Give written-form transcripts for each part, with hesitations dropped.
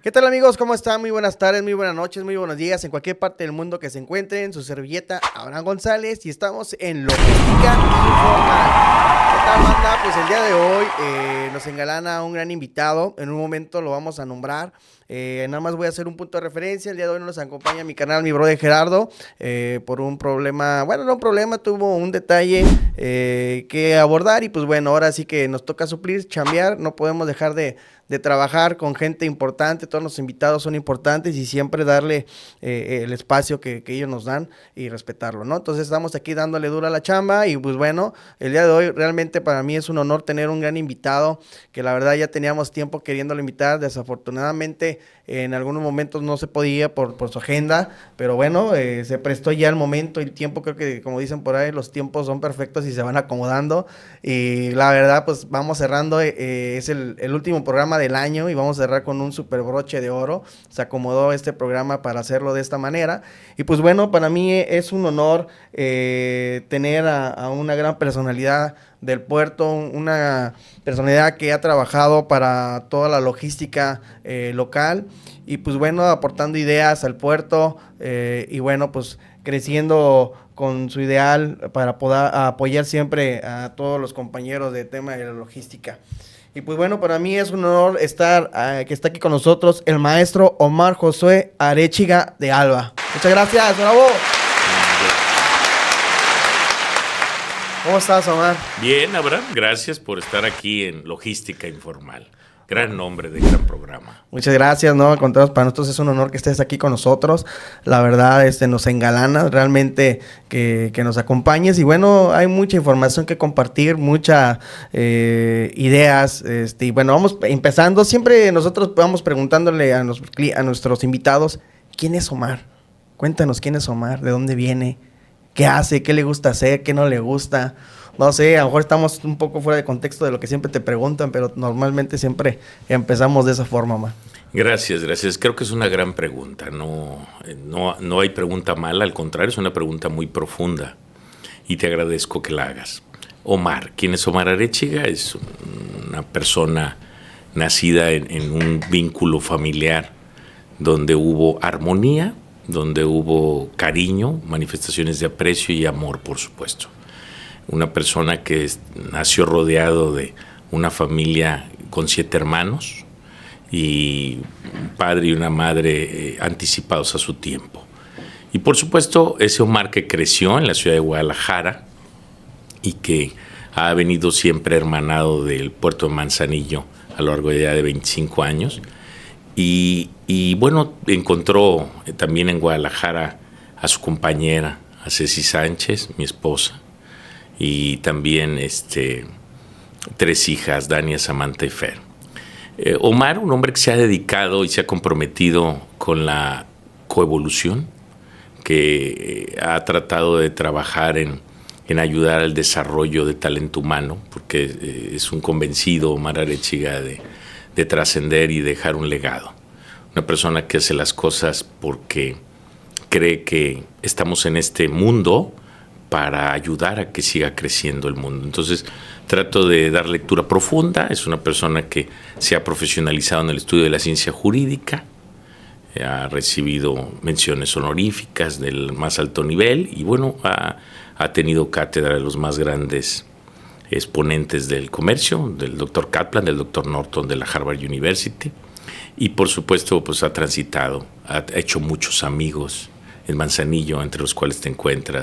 ¿Qué tal, amigos? ¿Cómo están? Muy buenas tardes, muy buenas noches, muy buenos días en cualquier parte del mundo que se encuentren. Su servilleta Abraham González y estamos en Logística Informal. ¿Qué tal, banda? Pues el día de hoy nos engalana un gran invitado. En un momento lo vamos a nombrar. Nada más voy a hacer un punto de referencia. El día de hoy nos acompaña mi canal, mi brother Gerardo, por un problema, bueno, no un problema, tuvo un detalle que abordar y pues bueno, ahora sí que nos toca suplir, chambear, no podemos dejar de trabajar con gente importante, todos los invitados son importantes y siempre darle el espacio que ellos nos dan y respetarlo, ¿no? Entonces estamos aquí dándole duro a la chamba y pues bueno, el día de hoy realmente para mí es un honor tener un gran invitado que la verdad ya teníamos tiempo queriéndolo invitar, desafortunadamente en algunos momentos no se podía por su agenda, pero bueno, se prestó ya el momento y el tiempo, creo que como dicen por ahí, los tiempos son perfectos y se van acomodando y la verdad pues vamos cerrando, es el último programa del año y vamos a cerrar con un super broche de oro. Se acomodó este programa para hacerlo de esta manera y pues bueno, para mí es un honor tener a una gran personalidad del puerto, una personalidad que ha trabajado para toda la logística local y pues bueno, aportando ideas al puerto y bueno, pues creciendo con su ideal para poder apoyar siempre a todos los compañeros de tema de la logística. Y pues bueno, para mí es un honor estar, que está aquí con nosotros el maestro Omar Josué Arechiga de Alba. Muchas gracias, bravo. ¿Cómo estás, Omar? Bien, Abraham, gracias por estar aquí en Logística Informal. Gran nombre de gran programa. Muchas gracias, ¿no? Al contrario, para nosotros es un honor que estés aquí con nosotros. La verdad, nos engalana realmente que nos acompañes. Y bueno, hay mucha información que compartir, muchas ideas. Y bueno, vamos empezando. Siempre nosotros vamos preguntándole a nuestros invitados, ¿quién es Omar? Cuéntanos quién es Omar, de dónde viene, qué hace, qué le gusta hacer, qué no le gusta. No sé, a lo mejor estamos un poco fuera de contexto de lo que siempre te preguntan, pero normalmente siempre empezamos de esa forma, Omar. Gracias, gracias. Creo que es una gran pregunta. No hay pregunta mala, al contrario, es una pregunta muy profunda y te agradezco que la hagas. Omar, ¿quién es Omar Arechiga? Es una persona nacida en un vínculo familiar donde hubo armonía, donde hubo cariño, manifestaciones de aprecio y amor, por supuesto. Una persona que nació rodeado de una familia con 7 hermanos y un padre y una madre anticipados a su tiempo. Y por supuesto, ese Omar que creció en la ciudad de Guadalajara y que ha venido siempre hermanado del puerto de Manzanillo a lo largo de 25 años. Y bueno, encontró también en Guadalajara a su compañera, a Ceci Sánchez, mi esposa, y también 3 hijas, Dania, Samantha y Fer. Omar, un hombre que se ha dedicado y se ha comprometido con la coevolución, que ha tratado de trabajar en ayudar al desarrollo de talento humano, porque es un convencido, Omar Arechiga, de trascender y dejar un legado. Una persona que hace las cosas porque cree que estamos en este mundo para ayudar a que siga creciendo el mundo. Entonces, trato de dar lectura profunda. Es una persona que se ha profesionalizado en el estudio de la ciencia jurídica, ha recibido menciones honoríficas del más alto nivel y, bueno, ha tenido cátedra de los más grandes exponentes del comercio, del Dr. Kaplan, del Dr. Norton de la Harvard University. Y, por supuesto, pues ha transitado, ha hecho muchos amigos en Manzanillo, entre los cuales se encuentra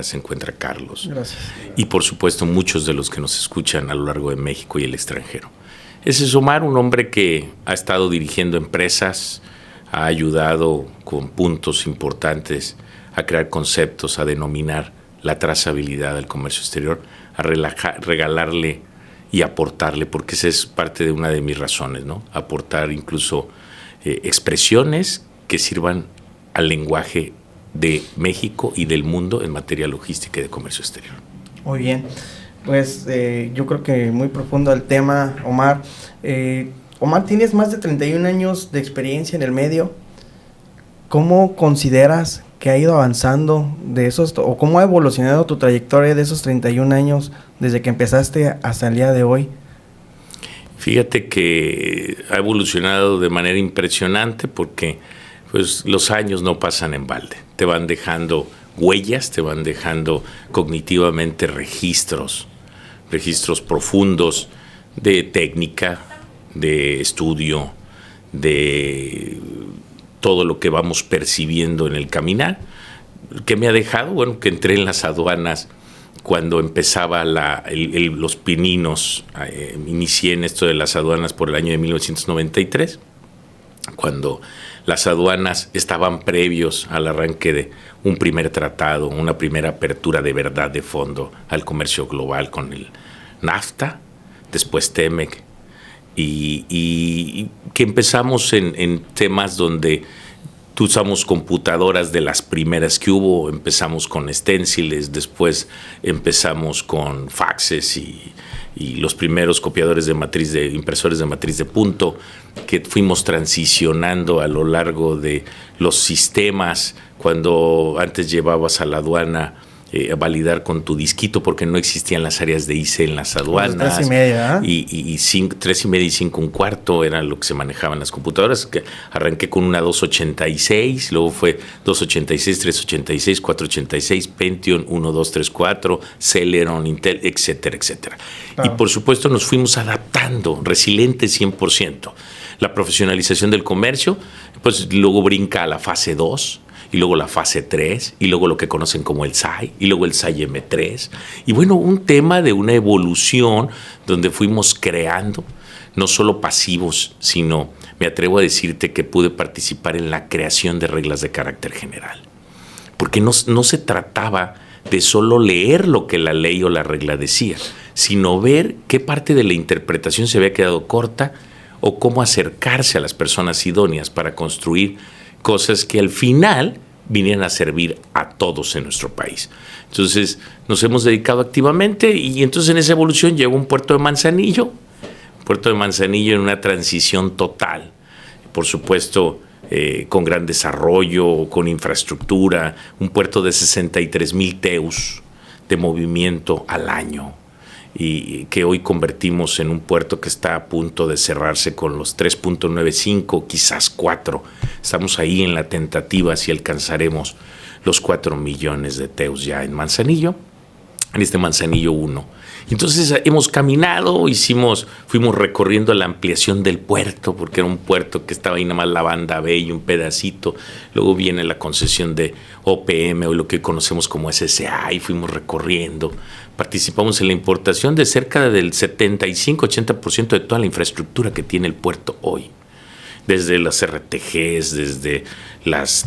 Carlos. Gracias. Y por supuesto muchos de los que nos escuchan a lo largo de México y el extranjero. Ese es Omar, un hombre que ha estado dirigiendo empresas, ha ayudado con puntos importantes a crear conceptos, a denominar la trazabilidad del comercio exterior, a regalarle y aportarle, porque esa es parte de una de mis razones, ¿no? Aportar incluso expresiones que sirvan al lenguaje de México y del mundo en materia logística y de comercio exterior. Muy bien, pues yo creo que muy profundo el tema, Omar. Omar, tienes más de 31 años de experiencia en el medio. ¿Cómo consideras que ha ido avanzando de esos, o cómo ha evolucionado tu trayectoria de esos 31 años desde que empezaste hasta el día de hoy? Fíjate que ha evolucionado de manera impresionante porque pues, los años no pasan en balde. Te van dejando huellas, te van dejando cognitivamente registros profundos de técnica, de estudio, de todo lo que vamos percibiendo en el caminar. ¿Qué me ha dejado? Bueno, que entré en las aduanas cuando empezaba los pininos. Inicié en esto de las aduanas por el año de 1993, cuando las aduanas estaban previos al arranque de un primer tratado, una primera apertura de verdad de fondo al comercio global con el NAFTA, después TEMEC, y que empezamos en temas donde usamos computadoras de las primeras que hubo, empezamos con esténciles, después empezamos con faxes y los primeros copiadores de matriz, de impresores de matriz de punto, que fuimos transicionando a lo largo de los sistemas, cuando antes llevabas a la aduana a validar con tu disquito, porque no existían las áreas de IC en las aduanas. 3:30, y 3:30 y 5:15 eran lo que se manejaban las computadoras. Que arranqué con una 286, luego fue 286, 386, 486, Pentium 1234, Celeron, Intel, etcétera, etcétera. Claro. Y por supuesto nos fuimos adaptando, resilientes 100%. La profesionalización del comercio, pues luego brinca a la fase 2, y luego la fase 3, y luego lo que conocen como el SAI, y luego el SAI M3. Y bueno, un tema de una evolución donde fuimos creando, no solo pasivos, sino, me atrevo a decirte que pude participar en la creación de reglas de carácter general. Porque no se trataba de solo leer lo que la ley o la regla decía, sino ver qué parte de la interpretación se había quedado corta o cómo acercarse a las personas idóneas para construir cosas que al final vinieran a servir a todos en nuestro país. Entonces nos hemos dedicado activamente y entonces en esa evolución llegó un puerto de Manzanillo en una transición total, por supuesto con gran desarrollo, con infraestructura, un puerto de 63,000 TEUs de movimiento al año, y que hoy convertimos en un puerto que está a punto de cerrarse con los 3.95, quizás 4. Estamos ahí en la tentativa si alcanzaremos los 4 millones de TEUs ya en Manzanillo, en este Manzanillo 1. Entonces hemos caminado, fuimos recorriendo la ampliación del puerto, porque era un puerto que estaba ahí nada más la banda B y un pedacito. Luego viene la concesión de OPM, o lo que conocemos como SSA, y fuimos recorriendo. Participamos en la importación de cerca del 75-80% de toda la infraestructura que tiene el puerto hoy. Desde las RTGs, desde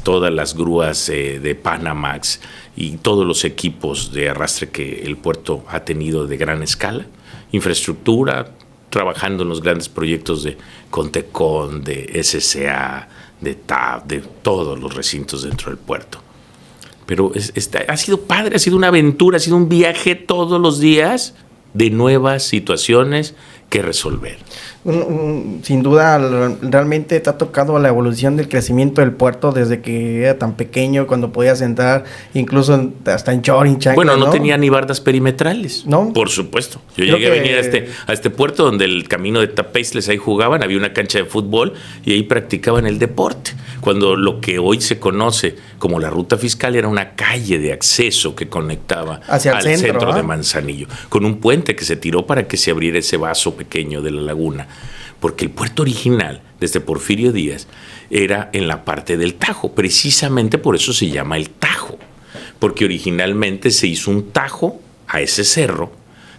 todas las grúas de Panamax y todos los equipos de arrastre que el puerto ha tenido de gran escala. Infraestructura, trabajando en los grandes proyectos de Contecon, de SSA, de TAP, de todos los recintos dentro del puerto. Pero ha sido padre, ha sido una aventura, ha sido un viaje todos los días de nuevas situaciones que resolver. Sin duda, realmente te ha tocado la evolución del crecimiento del puerto desde que era tan pequeño, cuando podías entrar incluso hasta en short, en chanclas. Bueno, no tenía ni bardas perimetrales. ¿No? Por supuesto. Yo llegué a venir a este puerto donde el camino de Tapeisles, ahí jugaban, había una cancha de fútbol y ahí practicaban el deporte. Cuando lo que hoy se conoce como la ruta fiscal era una calle de acceso que conectaba al centro de Manzanillo, con un puente que se tiró para que se abriera ese vaso pequeño de la laguna, porque el puerto original, desde Porfirio Díaz, era en la parte del Tajo. Precisamente por eso se llama el Tajo, porque originalmente se hizo un tajo a ese cerro,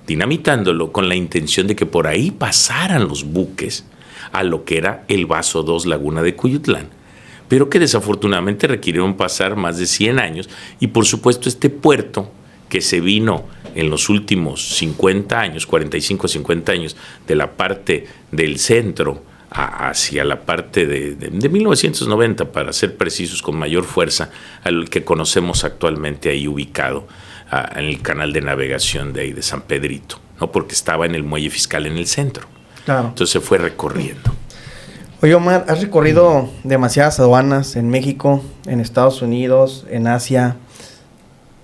dinamitándolo con la intención de que por ahí pasaran los buques a lo que era el Vaso 2 Laguna de Cuyutlán, pero que desafortunadamente requirieron pasar más de 100 años, y por supuesto este puerto que se vino en los últimos 50 años, 45 a 50 años, de la parte del centro hacia la parte de 1990, para ser precisos, con mayor fuerza, al que conocemos actualmente ahí ubicado en el canal de navegación de ahí de San Pedrito, ¿no? Porque estaba en el muelle fiscal en el centro. Claro. Entonces se fue recorriendo. Oye, Omar, has recorrido demasiadas aduanas en México, en Estados Unidos, en Asia.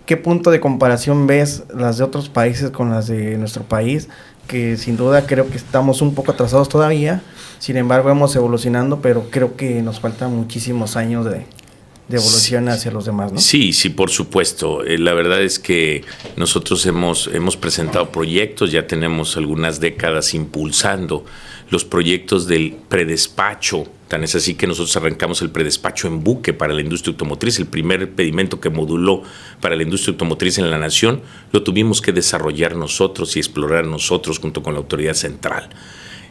¿Qué punto de comparación ves las de otros países con las de nuestro país? que sin duda creo que estamos un poco atrasados todavía. Sin embargo, vamos evolucionando, pero creo que nos faltan muchísimos años de evolución hacia los demás, ¿no? Sí, por supuesto. La verdad es que nosotros hemos presentado proyectos, ya tenemos algunas décadas impulsando los proyectos del predespacho. Tan es así que nosotros arrancamos el predespacho en buque para la industria automotriz. El primer pedimento que moduló para la industria automotriz en la nación lo tuvimos que desarrollar nosotros y explorar nosotros junto con la autoridad central.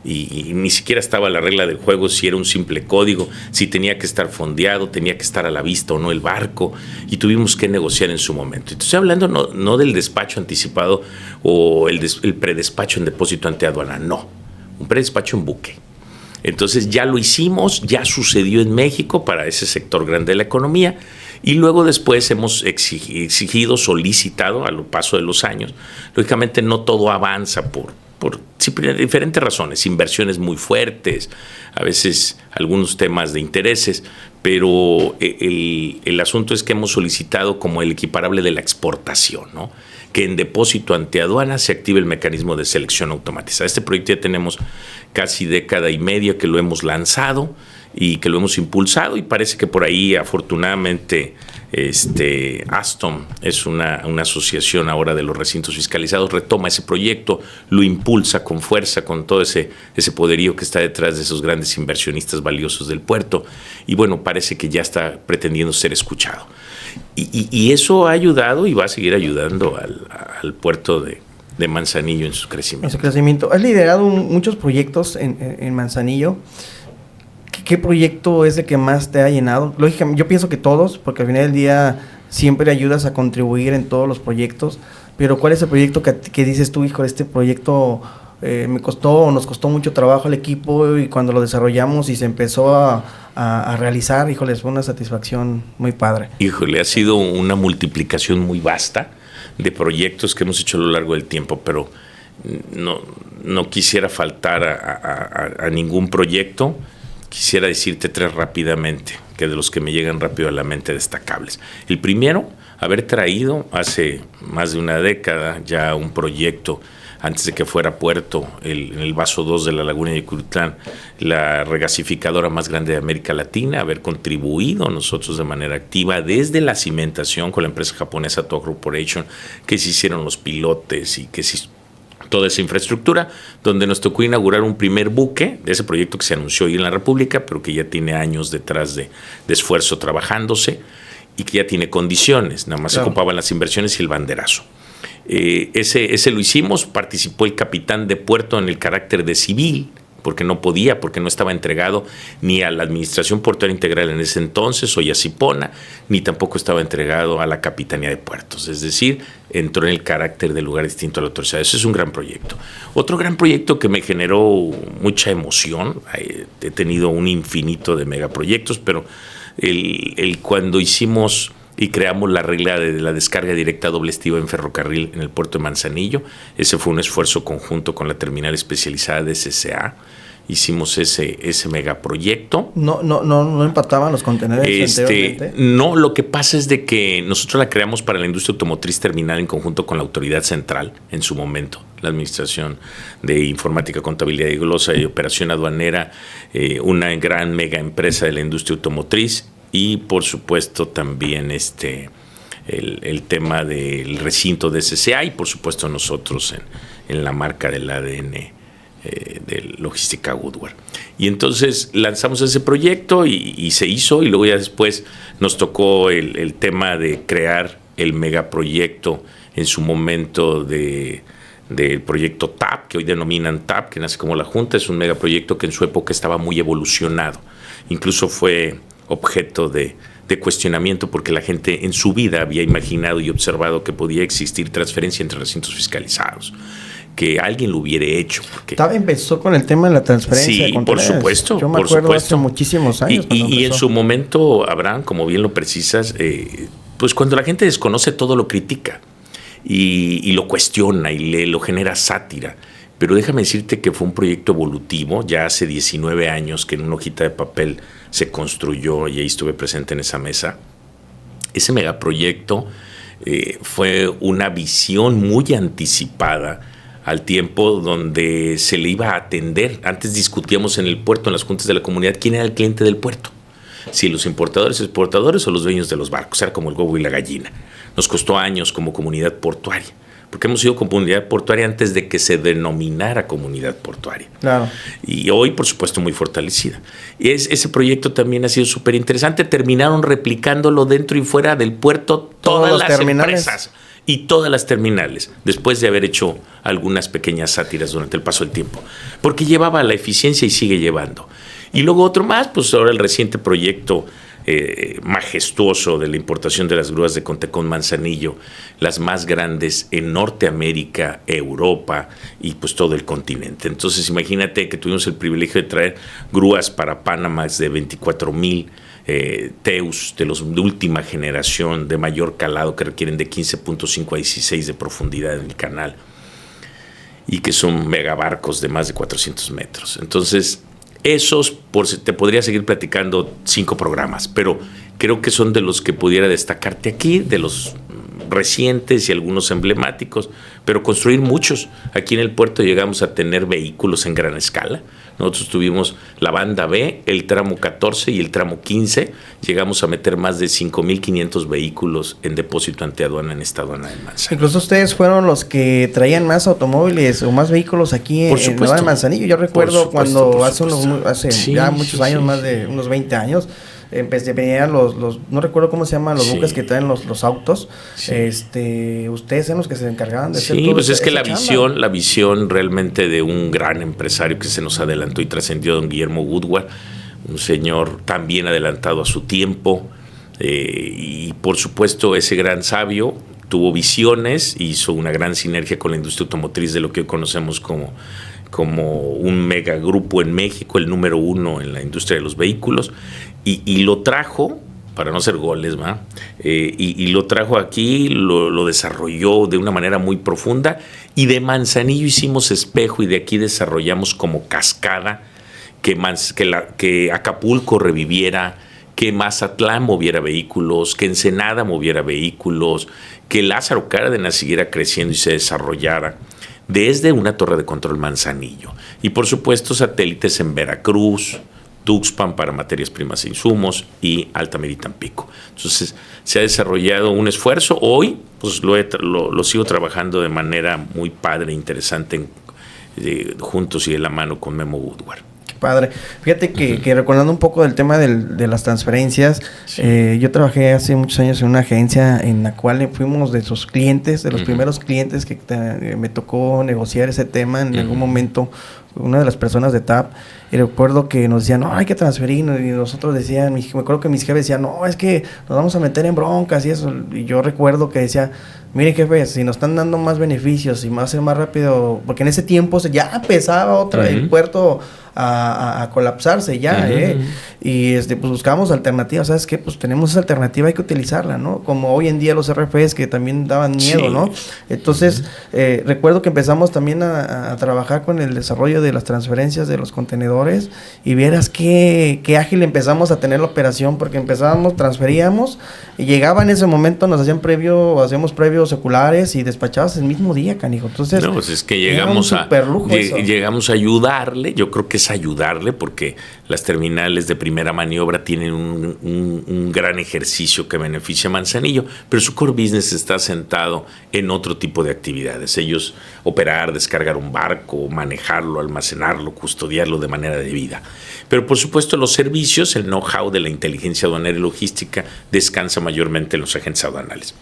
Y ni siquiera estaba la regla del juego si era un simple código, si tenía que estar fondeado, tenía que estar a la vista o no el barco, y tuvimos que negociar en su momento. Entonces, hablando no del despacho anticipado o el predespacho en depósito ante aduana, no, un predespacho en buque. Entonces ya lo hicimos, ya sucedió en México para ese sector grande de la economía, y luego después hemos exigido, solicitado a lo paso de los años. Lógicamente no todo avanza por diferentes razones, inversiones muy fuertes, a veces algunos temas de intereses, pero el asunto es que hemos solicitado como el equiparable de la exportación, ¿no? Que en depósito ante aduana se active el mecanismo de selección automatizada. Este proyecto ya tenemos casi década y media que lo hemos lanzado y que lo hemos impulsado, y parece que por ahí afortunadamente Aston es una asociación ahora de los recintos fiscalizados, retoma ese proyecto, lo impulsa con fuerza, con todo ese poderío que está detrás de esos grandes inversionistas valiosos del puerto, y bueno, parece que ya está pretendiendo ser escuchado. Y eso ha ayudado y va a seguir ayudando al puerto de Manzanillo en su crecimiento. Has liderado muchos proyectos en Manzanillo. ¿Qué proyecto es el que más te ha llenado? Lógicamente, yo pienso que todos, porque al final del día siempre ayudas a contribuir en todos los proyectos, pero ¿cuál es el proyecto que dices tú, hijo, este proyecto nos costó mucho trabajo al equipo, y cuando lo desarrollamos y se empezó a realizar, híjole, fue una satisfacción muy padre? Híjole, ha sido una multiplicación muy vasta de proyectos que hemos hecho a lo largo del tiempo, pero no quisiera faltar a ningún proyecto. Quisiera decirte tres rápidamente, que de los que me llegan rápido a la mente destacables. El primero, haber traído hace más de una década ya un proyecto, antes de que fuera puerto, en el Vaso 2 de la Laguna de Yucutlán, la regasificadora más grande de América Latina, haber contribuido nosotros de manera activa desde la cimentación con la empresa japonesa Toa Corporation, que se hicieron los pilotes y que se toda esa infraestructura, donde nos tocó inaugurar un primer buque de ese proyecto que se anunció hoy en la República, pero que ya tiene años detrás de esfuerzo trabajándose y que ya tiene condiciones, nada más se ocupaban las inversiones y el banderazo. Ese lo hicimos, participó el capitán de puerto en el carácter de civil, porque no estaba entregado ni a la Administración Portuaria Integral en ese entonces, hoy a Cipona, ni tampoco estaba entregado a la Capitanía de Puertos, es decir, entró en el carácter de lugar distinto a la autoridad. Eso es un gran proyecto. Otro gran proyecto que me generó mucha emoción, he tenido un infinito de megaproyectos, pero cuando hicimos y creamos la regla de la descarga directa doble estiba en ferrocarril en el puerto de Manzanillo, ese fue un esfuerzo conjunto con la terminal especializada de SCA. Hicimos ese megaproyecto. No empataban los contenedores anteriormente. No, lo que pasa es de que nosotros la creamos para la industria automotriz terminal en conjunto con la autoridad central en su momento, la Administración de Informática, Contabilidad y Glosa y Operación Aduanera, una gran mega empresa de la industria automotriz, y por supuesto también el tema del recinto de SCA, y por supuesto nosotros en la marca del ADN de Logística Woodward. Y entonces lanzamos ese proyecto y se hizo, y luego ya después nos tocó el tema de crear el megaproyecto en su momento del proyecto TAP, que hoy denominan TAP, que nace como la Junta. Es un megaproyecto que en su época estaba muy evolucionado, incluso fue objeto de cuestionamiento, porque la gente en su vida había imaginado y observado que podía existir transferencia entre recintos fiscalizados, que alguien lo hubiera hecho. Empezó con el tema de la transferencia. Sí, por supuesto. Yo me acuerdo hace muchísimos años. Y en su momento, Abraham, como bien lo precisas, pues cuando la gente desconoce todo lo critica y lo cuestiona y lo genera sátira. Pero déjame decirte que fue un proyecto evolutivo, ya hace 19 años que en una hojita de papel se construyó, y ahí estuve presente en esa mesa. Ese megaproyecto fue una visión muy anticipada al tiempo donde se le iba a atender. Antes discutíamos en el puerto, en las juntas de la comunidad, quién era el cliente del puerto. Si los importadores, exportadores o los dueños de los barcos. Era como el huevo y la gallina. Nos costó años como comunidad portuaria, porque hemos sido comunidad portuaria antes de que se denominara comunidad portuaria. Claro. Y hoy, por supuesto, muy fortalecida. Y ese proyecto también ha sido súper interesante. Terminaron replicándolo dentro y fuera del puerto todas las empresas y todas las terminales, después de haber hecho algunas pequeñas sátiras durante el paso del tiempo, porque llevaba la eficiencia y sigue llevando. Y luego otro más, pues ahora el reciente proyecto majestuoso de la importación de las grúas de Contecón Manzanillo, las más grandes en Norteamérica, Europa y pues todo el continente. Entonces imagínate que tuvimos el privilegio de traer grúas para Panamax de 24,000 TEUs de última generación, de mayor calado, que requieren de 15.5 a 16 de profundidad en el canal y que son megabarcos de más de 400 metros. Entonces, esos, te podría seguir platicando 5 programas, pero creo que son de los que pudiera destacarte aquí, de los recientes y algunos emblemáticos, pero construir muchos. Aquí en el puerto llegamos a tener vehículos en gran escala. Nosotros tuvimos la banda B, el tramo 14 y el tramo 15. Llegamos a meter más de 5,500 vehículos en depósito ante aduana en esta aduana de Manzanillo. Incluso ustedes fueron los que traían más automóviles o más vehículos aquí en la aduana de Manzanillo. Yo recuerdo cuando hace ya muchos años, más de unos 20 años, venían los no recuerdo cómo se llaman los buques que traen los autos. Ustedes eran los que se encargaban de hacer todo. Sí, pues es que la visión realmente de un gran empresario que se nos adelantó y trascendió, don Guillermo Woodward, un señor también adelantado a su tiempo, y por supuesto ese gran sabio tuvo visiones, hizo una gran sinergia con la industria automotriz de lo que hoy conocemos como un megagrupo en México, el número 1 en la industria de los vehículos, y lo trajo, para no hacer goles, ¿va? Y lo trajo aquí, lo desarrolló de una manera muy profunda, y de Manzanillo hicimos espejo, y de aquí desarrollamos como cascada que Acapulco reviviera, que Mazatlán moviera vehículos, que Ensenada moviera vehículos, que Lázaro Cárdenas siguiera creciendo y se desarrollara, desde una torre de control Manzanillo. Y por supuesto satélites en Veracruz, Tuxpan para materias primas e insumos, y Altamira y Tampico. Entonces se ha desarrollado un esfuerzo. Hoy pues lo sigo trabajando de manera muy padre, interesante, juntos y de la mano con Memo Woodward. Padre. Fíjate que recordando un poco del tema de las transferencias, yo trabajé hace muchos años en una agencia en la cual fuimos de sus clientes, de los primeros clientes que me tocó negociar ese tema en algún momento, una de las personas de TAP, y recuerdo que nos decían, no, hay que transferir, y nosotros decían, me acuerdo que mis jefes decían, no, es que nos vamos a meter en broncas y eso, y yo recuerdo que decía, mire jefe, si nos están dando más beneficios y más rápido, porque en ese tiempo ya empezaba el puerto a colapsarse ya, y pues buscábamos alternativas. ¿Sabes qué? Pues tenemos esa alternativa, hay que utilizarla, ¿no? Como hoy en día los RFEs que también daban miedo, ¿no? Entonces, recuerdo que empezamos también a trabajar con el desarrollo de las transferencias de los contenedores, y vieras qué ágil empezamos a tener la operación, porque transferíamos, y llegaba en ese momento, nos hacíamos previos oculares y despachabas el mismo día, canijo. Entonces, no, pues es que llegamos a ayudarle. Yo creo que es ayudarle, porque las terminales de primera maniobra tienen un gran ejercicio que beneficia a Manzanillo, pero su core business está sentado en otro tipo de actividades. Ellos operar, descargar un barco, manejarlo, almacenarlo, custodiarlo de manera debida. Pero por supuesto los servicios, el know-how de la inteligencia aduanera y logística descansa mayormente en los agentes aduanales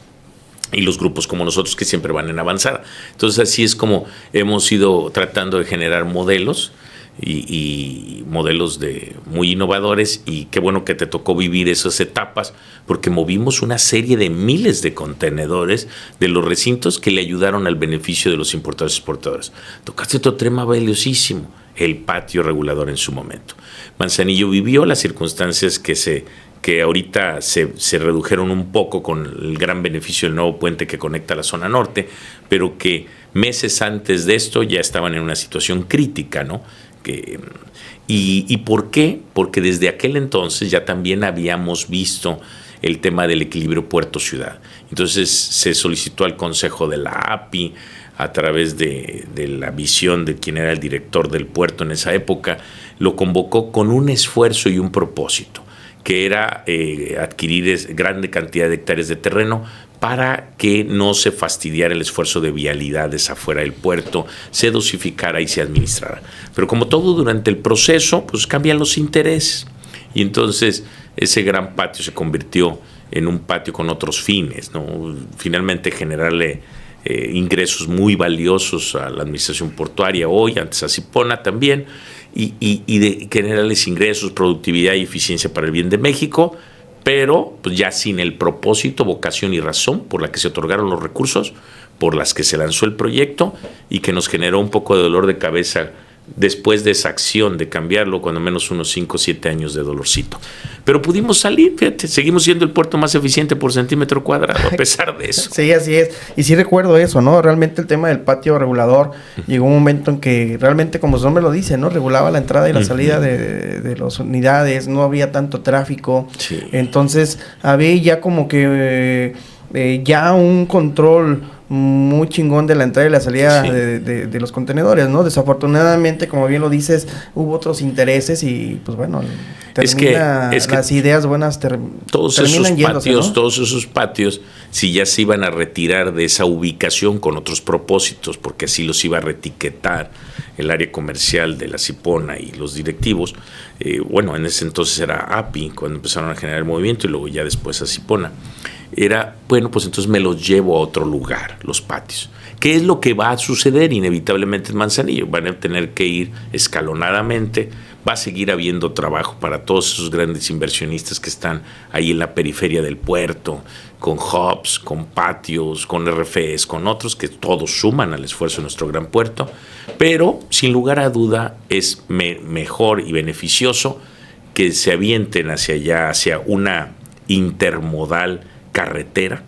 y los grupos como nosotros, que siempre van en avanzada. Entonces así es como hemos ido tratando de generar modelos, y modelos muy innovadores, y qué bueno que te tocó vivir esas etapas, porque movimos una serie de miles de contenedores de los recintos que le ayudaron al beneficio de los importadores y exportadores. Tocaste otro tema valiosísimo, el patio regulador en su momento. Manzanillo vivió las circunstancias que ahorita se redujeron un poco con el gran beneficio del nuevo puente que conecta la zona norte, pero que meses antes de esto ya estaban en una situación crítica, ¿no? ¿Y por qué? Porque desde aquel entonces ya también habíamos visto el tema del equilibrio puerto-ciudad. Entonces se solicitó al Consejo de la API, a través de la visión de quien era el director del puerto en esa época, lo convocó con un esfuerzo y un propósito, que era adquirir grande cantidad de hectáreas de terreno para que no se fastidiara el esfuerzo de vialidades afuera del puerto, se dosificara y se administrara. Pero como todo durante el proceso, pues cambian los intereses. Y entonces ese gran patio se convirtió en un patio con otros fines, ¿no? Finalmente generarle ingresos muy valiosos a la administración portuaria hoy, antes a Sipona también, y de generarles ingresos, productividad y eficiencia para el bien de México, pero pues ya sin el propósito, vocación y razón por la que se otorgaron los recursos, por las que se lanzó el proyecto y que nos generó un poco de dolor de cabeza después de esa acción de cambiarlo, cuando menos unos 5 o 7 años de dolorcito. Pero pudimos salir, fíjate, seguimos siendo el puerto más eficiente por centímetro cuadrado, a pesar de eso. Sí, así es. Y sí recuerdo eso, ¿no? Realmente el tema del patio regulador, llegó un momento en que realmente, como su nombre lo dice, ¿no? Regulaba la entrada y la salida de las unidades, no había tanto tráfico. Sí. Entonces, había ya como que ya un control muy chingón de la entrada y la salida de los contenedores, ¿no? Desafortunadamente, como bien lo dices, hubo otros intereses y pues bueno, las ideas buenas todos terminan esos yéndose, patios, ¿no? todos esos patios, si ya se iban a retirar de esa ubicación con otros propósitos, porque así los iba a reetiquetar el área comercial de la Sipona y los directivos, bueno, en ese entonces era API, cuando empezaron a generar el movimiento, y luego ya después a Sipona. Era, bueno, pues entonces me los llevo a otro lugar, los patios. ¿Qué es lo que va a suceder inevitablemente en Manzanillo? Van a tener que ir escalonadamente, va a seguir habiendo trabajo para todos esos grandes inversionistas que están ahí en la periferia del puerto, con hubs, con patios, con RFEs, con otros que todos suman al esfuerzo de nuestro gran puerto, pero sin lugar a duda es mejor y beneficioso que se avienten hacia allá, hacia una intermodal carretera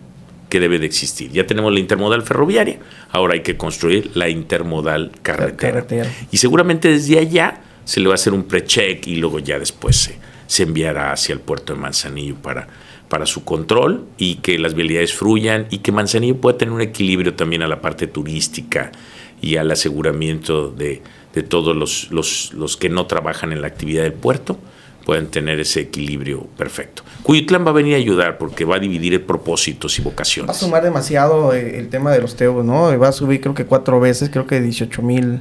que debe de existir. Ya tenemos la intermodal ferroviaria, ahora hay que construir la intermodal carretera. Y seguramente desde allá se le va a hacer un pre-check y luego ya después se enviará hacia el puerto de Manzanillo para su control y que las vialidades fluyan y que Manzanillo pueda tener un equilibrio también a la parte turística y al aseguramiento de todos los que no trabajan en la actividad del puerto, pueden tener ese equilibrio perfecto. Cuyutlán va a venir a ayudar porque va a dividir propósitos y vocaciones. Va a sumar demasiado el tema de los teos, ¿no? Va a subir creo que 4 veces, creo que 18,000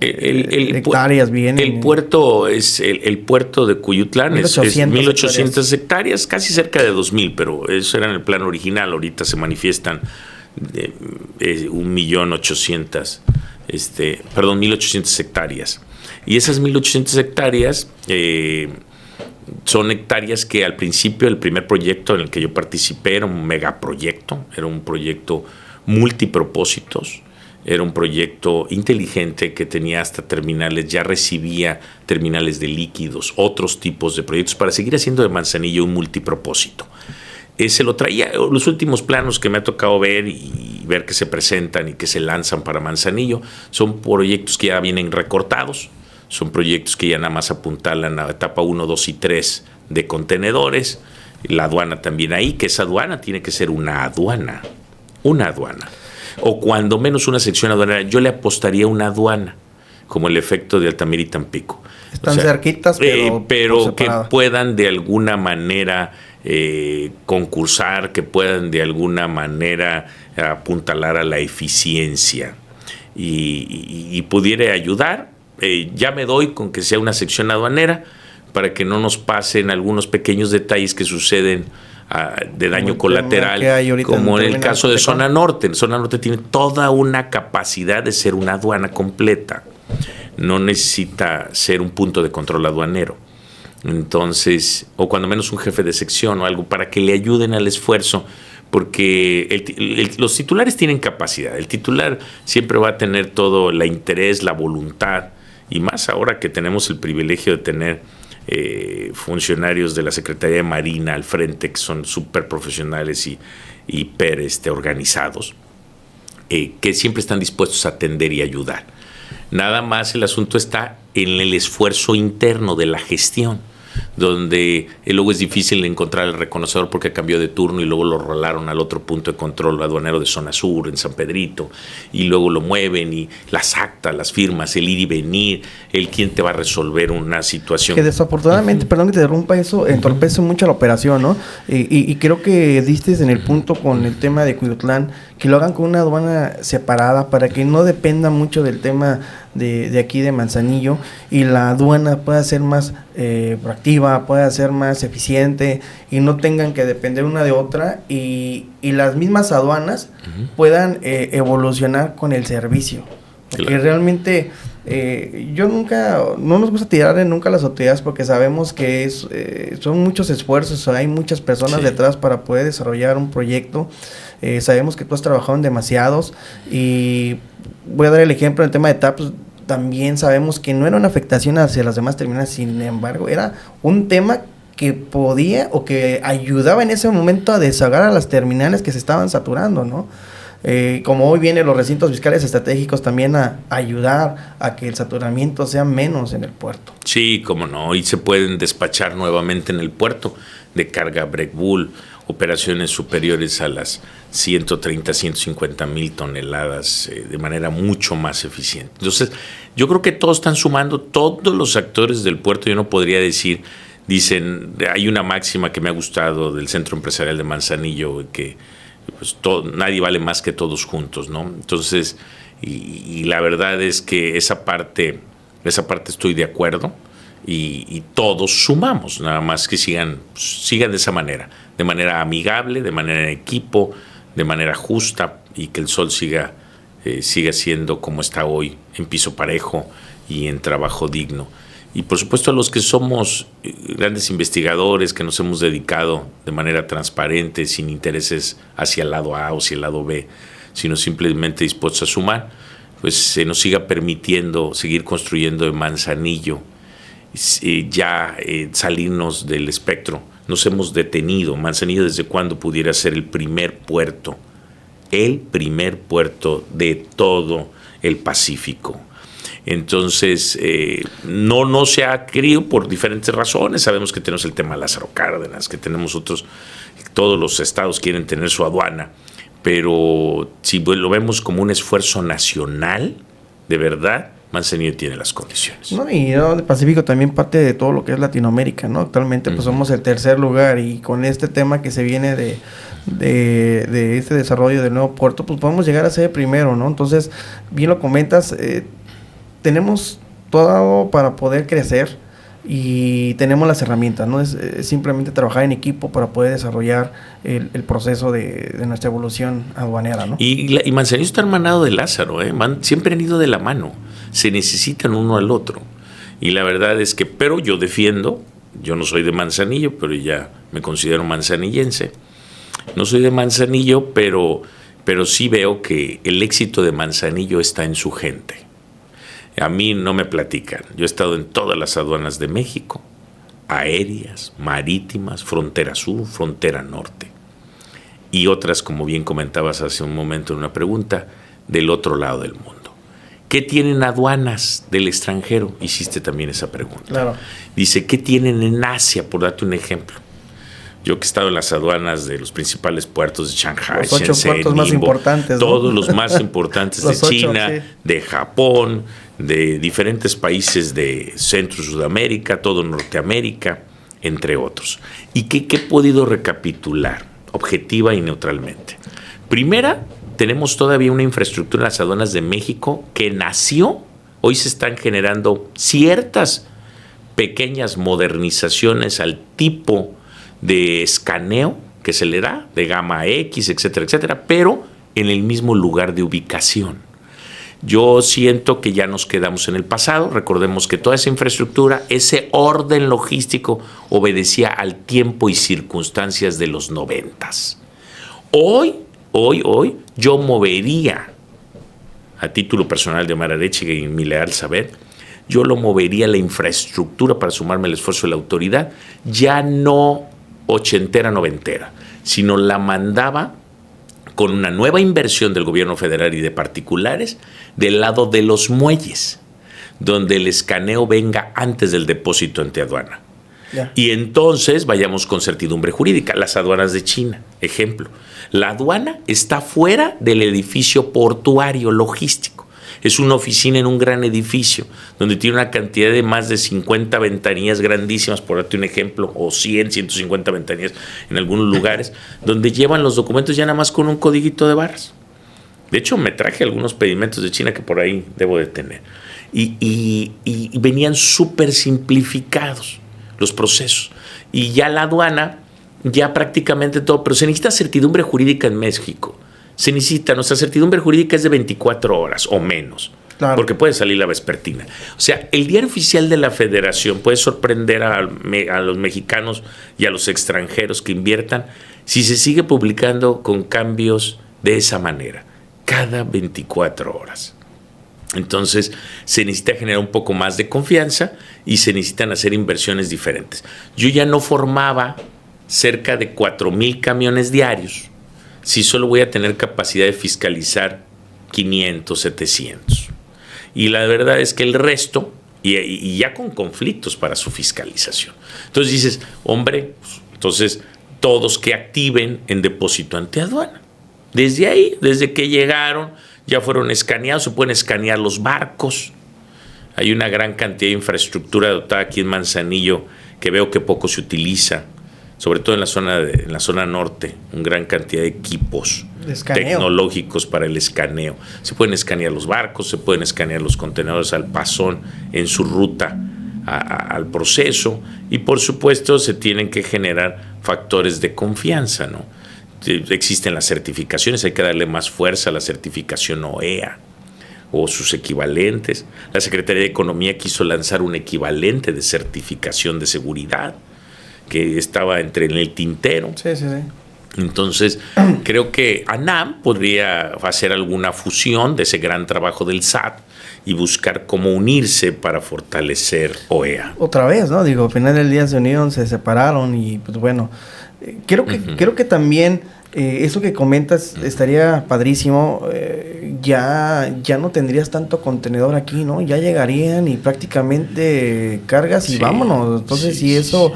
hectáreas vienen. El puerto es el puerto de Cuyutlán, 1,800 hectáreas, casi cerca de 2,000, pero eso era en el plan original. Ahorita se manifiestan 1,800 hectáreas. Y esas 1,800 hectáreas son hectáreas que al principio, el primer proyecto en el que yo participé era un megaproyecto, era un proyecto multipropósitos, era un proyecto inteligente que tenía hasta terminales, ya recibía terminales de líquidos, otros tipos de proyectos para seguir haciendo de Manzanillo un multipropósito. Se lo traía, los últimos planos que me ha tocado ver y ver que se presentan y que se lanzan para Manzanillo son proyectos que ya vienen recortados. Son proyectos que ya nada más apuntalan a etapa 1, 2 y 3 de contenedores. La aduana también ahí, que esa aduana tiene que ser una aduana. O cuando menos una sección aduanera. Yo le apostaría una aduana, como el efecto de Altamira y Tampico. Están cerquitas, pero que puedan de alguna manera concursar, que puedan de alguna manera apuntalar a la eficiencia y pudiera ayudar. Ya me doy con que sea una sección aduanera para que no nos pasen algunos pequeños detalles que suceden de daño colateral, como en el caso de Zona Norte. Zona Norte tiene toda una capacidad de ser una aduana completa. No necesita ser un punto de control aduanero. Entonces, o cuando menos un jefe de sección o algo para que le ayuden al esfuerzo, porque los titulares tienen capacidad. El titular siempre va a tener todo el interés, la voluntad, y más ahora que tenemos el privilegio de tener funcionarios de la Secretaría de Marina al frente que son súper profesionales y hiper organizados, que siempre están dispuestos a atender y ayudar. Nada más el asunto está en el esfuerzo interno de la gestión, donde luego es difícil encontrar el reconocedor porque cambió de turno y luego lo rolaron al otro punto de control aduanero de zona sur, en San Pedrito, y luego lo mueven y las actas, las firmas, el ir y venir, el quién te va a resolver una situación. Que desafortunadamente, perdón que te interrumpa, eso entorpece mucho la operación, ¿no? Y creo que diste en el punto con el tema de Cuyotlán, que lo hagan con una aduana separada para que no dependa mucho del tema de aquí de Manzanillo y la aduana pueda ser más proactiva, pueda ser más eficiente y no tengan que depender una de otra y las mismas aduanas puedan evolucionar con el servicio. Porque Claro. realmente no nos gusta tirarle nunca a las autoridades porque sabemos que son muchos esfuerzos, hay muchas personas detrás para poder desarrollar un proyecto. Sabemos que tú has trabajado en demasiados y voy a dar el ejemplo en el tema de TAPS. También sabemos que no era una afectación hacia las demás terminales, sin embargo, era un tema que podía o que ayudaba en ese momento a desahogar a las terminales que se estaban saturando, ¿no? Como hoy vienen los recintos fiscales estratégicos también a ayudar a que el saturamiento sea menos en el puerto. Sí, cómo no, y se pueden despachar nuevamente en el puerto de carga break bulk, operaciones superiores a las 130, 150 mil toneladas de manera mucho más eficiente. Entonces, yo creo que todos están sumando, todos los actores del puerto. Yo no podría decir, dicen, hay una máxima que me ha gustado del Centro Empresarial de Manzanillo, que pues nadie vale más que todos juntos, ¿no? Entonces, y la verdad es que esa parte estoy de acuerdo. Y todos sumamos, nada más que sigan de esa manera, de manera amigable, de manera en equipo, de manera justa, y que el sol siga siendo como está hoy, en piso parejo y en trabajo digno. Y por supuesto a los que somos grandes investigadores, que nos hemos dedicado de manera transparente, sin intereses hacia el lado A o hacia el lado B, sino simplemente dispuestos a sumar, pues se nos siga permitiendo seguir construyendo en Manzanillo, salirnos del espectro. Nos hemos detenido. Manzanillo, ¿desde cuándo pudiera ser el primer puerto de todo el Pacífico? Entonces, no se ha querido por diferentes razones. Sabemos que tenemos el tema de Lázaro Cárdenas, que tenemos todos los estados quieren tener su aduana, pero si lo vemos como un esfuerzo nacional, de verdad, Manzanillo tiene las condiciones. No, y el Pacífico también parte de todo lo que es Latinoamérica, ¿no? Actualmente pues somos el tercer lugar y con este tema que se viene de este desarrollo del nuevo puerto, pues podemos llegar a ser el primero, ¿no? Entonces, bien lo comentas, tenemos todo para poder crecer y tenemos las herramientas, ¿no? Es simplemente trabajar en equipo para poder desarrollar el proceso de nuestra evolución aduanera, ¿no? Y Manzanillo está hermanado de Lázaro, siempre han ido de la mano, se necesitan uno al otro. Y la verdad es que, pero yo defiendo, yo no soy de Manzanillo, pero ya me considero manzanillense. No soy de Manzanillo, pero sí veo que el éxito de Manzanillo está en su gente. A mí no me platican. Yo he estado en todas las aduanas de México, aéreas, marítimas, frontera sur, frontera norte. Y otras, como bien comentabas hace un momento en una pregunta, del otro lado del mundo. ¿Qué tienen aduanas del extranjero? Hiciste también esa pregunta. Claro. Dice, ¿qué tienen en Asia? Por darte un ejemplo. Yo que he estado en las aduanas de los principales puertos de Shanghai, los 8 Shenzhen, puertos más Ningbo, importantes, ¿no? todos los más importantes de 8, China, sí, de Japón, de diferentes países de Centro y Sudamérica, todo Norteamérica, entre otros. ¿Y qué he podido recapitular, objetiva y neutralmente? Primera, tenemos todavía una infraestructura en las aduanas de México que nació, hoy se están generando ciertas pequeñas modernizaciones al tipo de escaneo que se le da, de gama X, etcétera, etcétera, pero en el mismo lugar de ubicación. Yo siento que ya nos quedamos en el pasado. Recordemos que toda esa infraestructura, ese orden logístico, obedecía al tiempo y circunstancias de los 90s. Hoy, yo movería, a título personal de Omar Arechiga y mi leal saber, yo lo movería la infraestructura para sumarme al esfuerzo de la autoridad, ya no ochentera, noventera, sino la mandaba con una nueva inversión del gobierno federal y de particulares del lado de los muelles, donde el escaneo venga antes del depósito ante aduana. Ya. Y entonces vayamos con certidumbre jurídica. Las aduanas de China, ejemplo. La aduana está fuera del edificio portuario logístico. Es una oficina en un gran edificio donde tiene una cantidad de más de 50 ventanillas grandísimas, por darte un ejemplo, o 100, 150 ventanillas en algunos lugares, donde llevan los documentos ya nada más con un codiguito de barras. De hecho, me traje algunos pedimentos de China que por ahí debo de tener. Y venían súper simplificados los procesos. Y ya la aduana, ya prácticamente todo, pero se necesita certidumbre jurídica en México. Nuestra certidumbre jurídica es de 24 horas o menos, claro, porque puede salir la vespertina. O sea, el diario oficial de la Federación puede sorprender a los mexicanos y a los extranjeros que inviertan si se sigue publicando con cambios de esa manera, cada 24 horas. Entonces se necesita generar un poco más de confianza y se necesitan hacer inversiones diferentes. Yo ya no formaba cerca de 4,000 camiones diarios si solo voy a tener capacidad de fiscalizar 500, 700. Y la verdad es que el resto, y ya con conflictos para su fiscalización. Entonces dices, hombre, entonces todos que activen en depósito ante aduana. Desde ahí, desde que llegaron, ya fueron escaneados, se pueden escanear los barcos. Hay una gran cantidad de infraestructura dotada aquí en Manzanillo que veo que poco se utiliza, sobre todo en la zona norte, una gran cantidad de equipos tecnológicos para el escaneo. Se pueden escanear los barcos, se pueden escanear los contenedores al pasón en su ruta al proceso, y por supuesto se tienen que generar factores de confianza, ¿no? Existen las certificaciones, hay que darle más fuerza a la certificación OEA o sus equivalentes. La Secretaría de Economía quiso lanzar un equivalente de certificación de seguridad que estaba en el tintero. Sí. Entonces, creo que ANAM podría hacer alguna fusión de ese gran trabajo del SAT y buscar cómo unirse para fortalecer OEA. Otra vez, ¿no? Digo, al final del día se unieron, se separaron y pues bueno, creo que también eso que comentas estaría padrísimo. Ya no tendrías tanto contenedor aquí, ¿no? Ya llegarían y prácticamente cargas y vámonos. Entonces, si eso...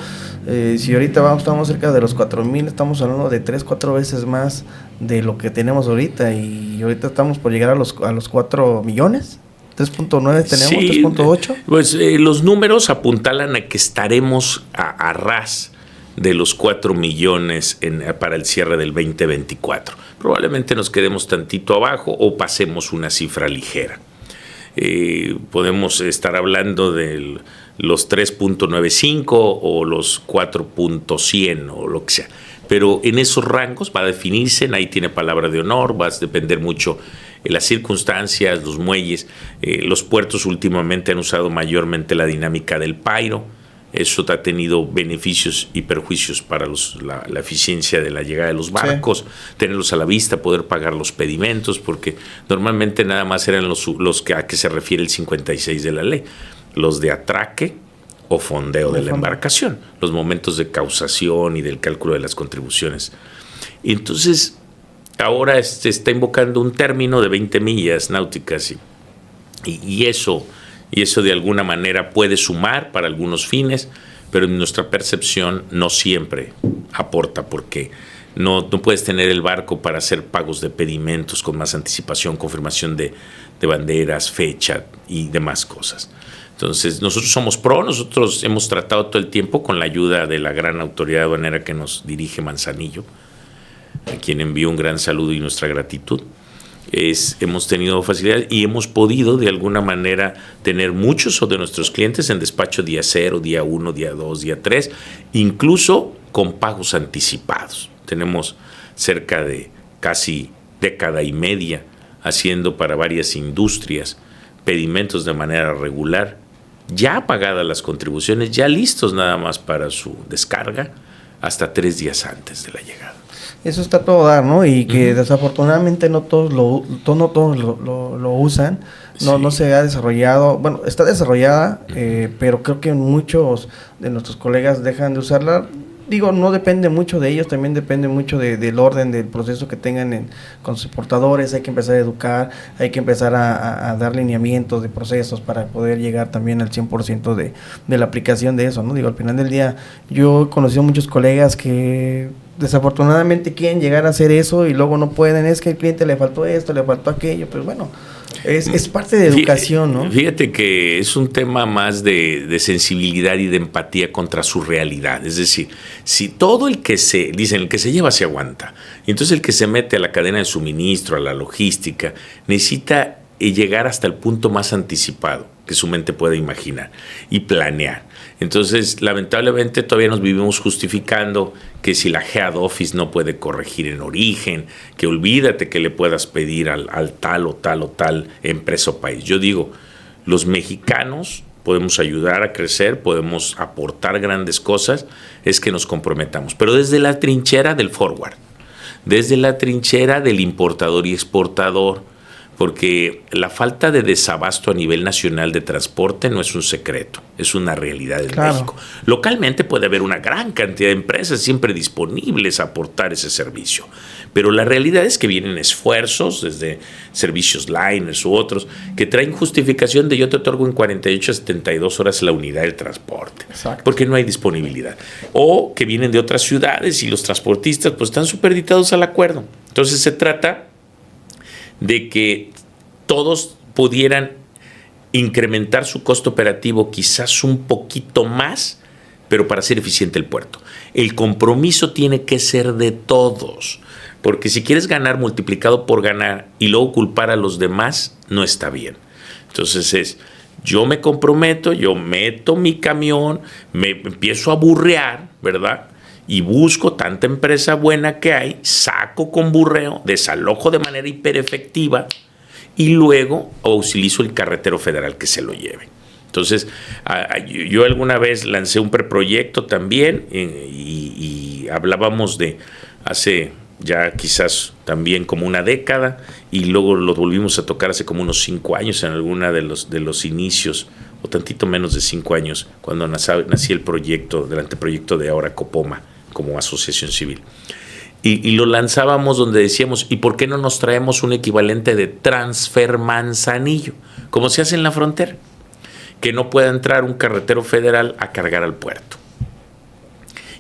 si ahorita estamos cerca de los 4,000, estamos hablando de 3-4 veces más de lo que tenemos ahorita, y ahorita estamos por llegar a los 4 millones. 3.9 tenemos, 3.8. Pues los números apuntalan a que estaremos a ras de los 4 millones para el cierre del 2024. Probablemente nos quedemos tantito abajo o pasemos una cifra ligera. Podemos estar hablando de los 3.95 o los 4.100 o lo que sea. Pero en esos rangos va a definirse, ahí tiene palabra de honor, va a depender mucho las circunstancias, los muelles. Los puertos últimamente han usado mayormente la dinámica del pairo. Eso ha tenido beneficios y perjuicios para la eficiencia de la llegada de los barcos, tenerlos a la vista, poder pagar los pedimentos, porque normalmente nada más eran los que a que se refiere el 56 de la ley, los de atraque o fondeo de la embarcación, los momentos de causación y del cálculo de las contribuciones. Y entonces, ahora se está invocando un término de 20 millas náuticas y eso de alguna manera puede sumar para algunos fines, pero en nuestra percepción no siempre aporta, porque no puedes tener el barco para hacer pagos de pedimentos con más anticipación, confirmación de banderas, fecha y demás cosas. Entonces, nosotros somos nosotros hemos tratado todo el tiempo con la ayuda de la gran autoridad aduanera que nos dirige Manzanillo, a quien envío un gran saludo y nuestra gratitud. Hemos tenido facilidad y hemos podido de alguna manera tener muchos de nuestros clientes en despacho día 0, día 1, día 2, día 3, incluso con pagos anticipados. Tenemos cerca de casi década y media haciendo para varias industrias pedimentos de manera regular, ya pagadas las contribuciones, ya listos nada más para su descarga, hasta 3 días antes de la llegada. Eso está todo dar, ¿no? Y que desafortunadamente no todos lo usan, no se ha desarrollado, bueno, está desarrollada, pero creo que muchos de nuestros colegas dejan de usarla digo, no depende mucho de ellos, también depende mucho del orden, del proceso que tengan con sus portadores. Hay que empezar a educar, hay que empezar a dar lineamientos de procesos para poder llegar también al 100% de la aplicación de eso, ¿no? Digo, al final del día, yo he conocido muchos colegas que desafortunadamente quieren llegar a hacer eso y luego no pueden, es que al cliente le faltó esto, le faltó aquello, pues bueno, es parte de educación, ¿no? Fíjate que es un tema más de sensibilidad y de empatía contra su realidad. Es decir, si todo el que el que se lleva se aguanta, y entonces el que se mete a la cadena de suministro, a la logística, necesita llegar hasta el punto más anticipado que su mente pueda imaginar y planear. Entonces, lamentablemente todavía nos vivimos justificando que si la Head Office no puede corregir en origen, que olvídate que le puedas pedir al tal o tal o tal empresa o país. Yo digo, los mexicanos podemos ayudar a crecer, podemos aportar grandes cosas, es que nos comprometamos. Pero desde la trinchera del forward, desde la trinchera del importador y exportador, porque la falta de desabasto a nivel nacional de transporte no es un secreto, es una realidad en México. Localmente puede haber una gran cantidad de empresas siempre disponibles a aportar ese servicio, pero la realidad es que vienen esfuerzos desde servicios liners u otros que traen justificación de yo te otorgo en 48 a 72 horas la unidad del transporte. Exacto. Porque no hay disponibilidad. O que vienen de otras ciudades y los transportistas pues están superditados al acuerdo. Entonces se trata de que todos pudieran incrementar su costo operativo quizás un poquito más, pero para hacer eficiente el puerto. El compromiso tiene que ser de todos, porque si quieres ganar multiplicado por ganar y luego culpar a los demás, no está bien. Entonces yo me comprometo, yo meto mi camión, me empiezo a burrear, ¿verdad? Y busco tanta empresa buena que hay, saco con burreo, desalojo de manera hiperefectiva y luego utilizo el carretero federal que se lo lleve. Entonces, yo alguna vez lancé un preproyecto también y hablábamos de hace ya quizás también como una década y luego lo volvimos a tocar hace como unos 5 años en alguna de los inicios o tantito menos de 5 años cuando nací el proyecto, del anteproyecto de ahora Copoma como asociación civil. Y lo lanzábamos donde decíamos, ¿y por qué no nos traemos un equivalente de transfer Manzanillo? Como se hace en la frontera, que no pueda entrar un carretero federal a cargar al puerto.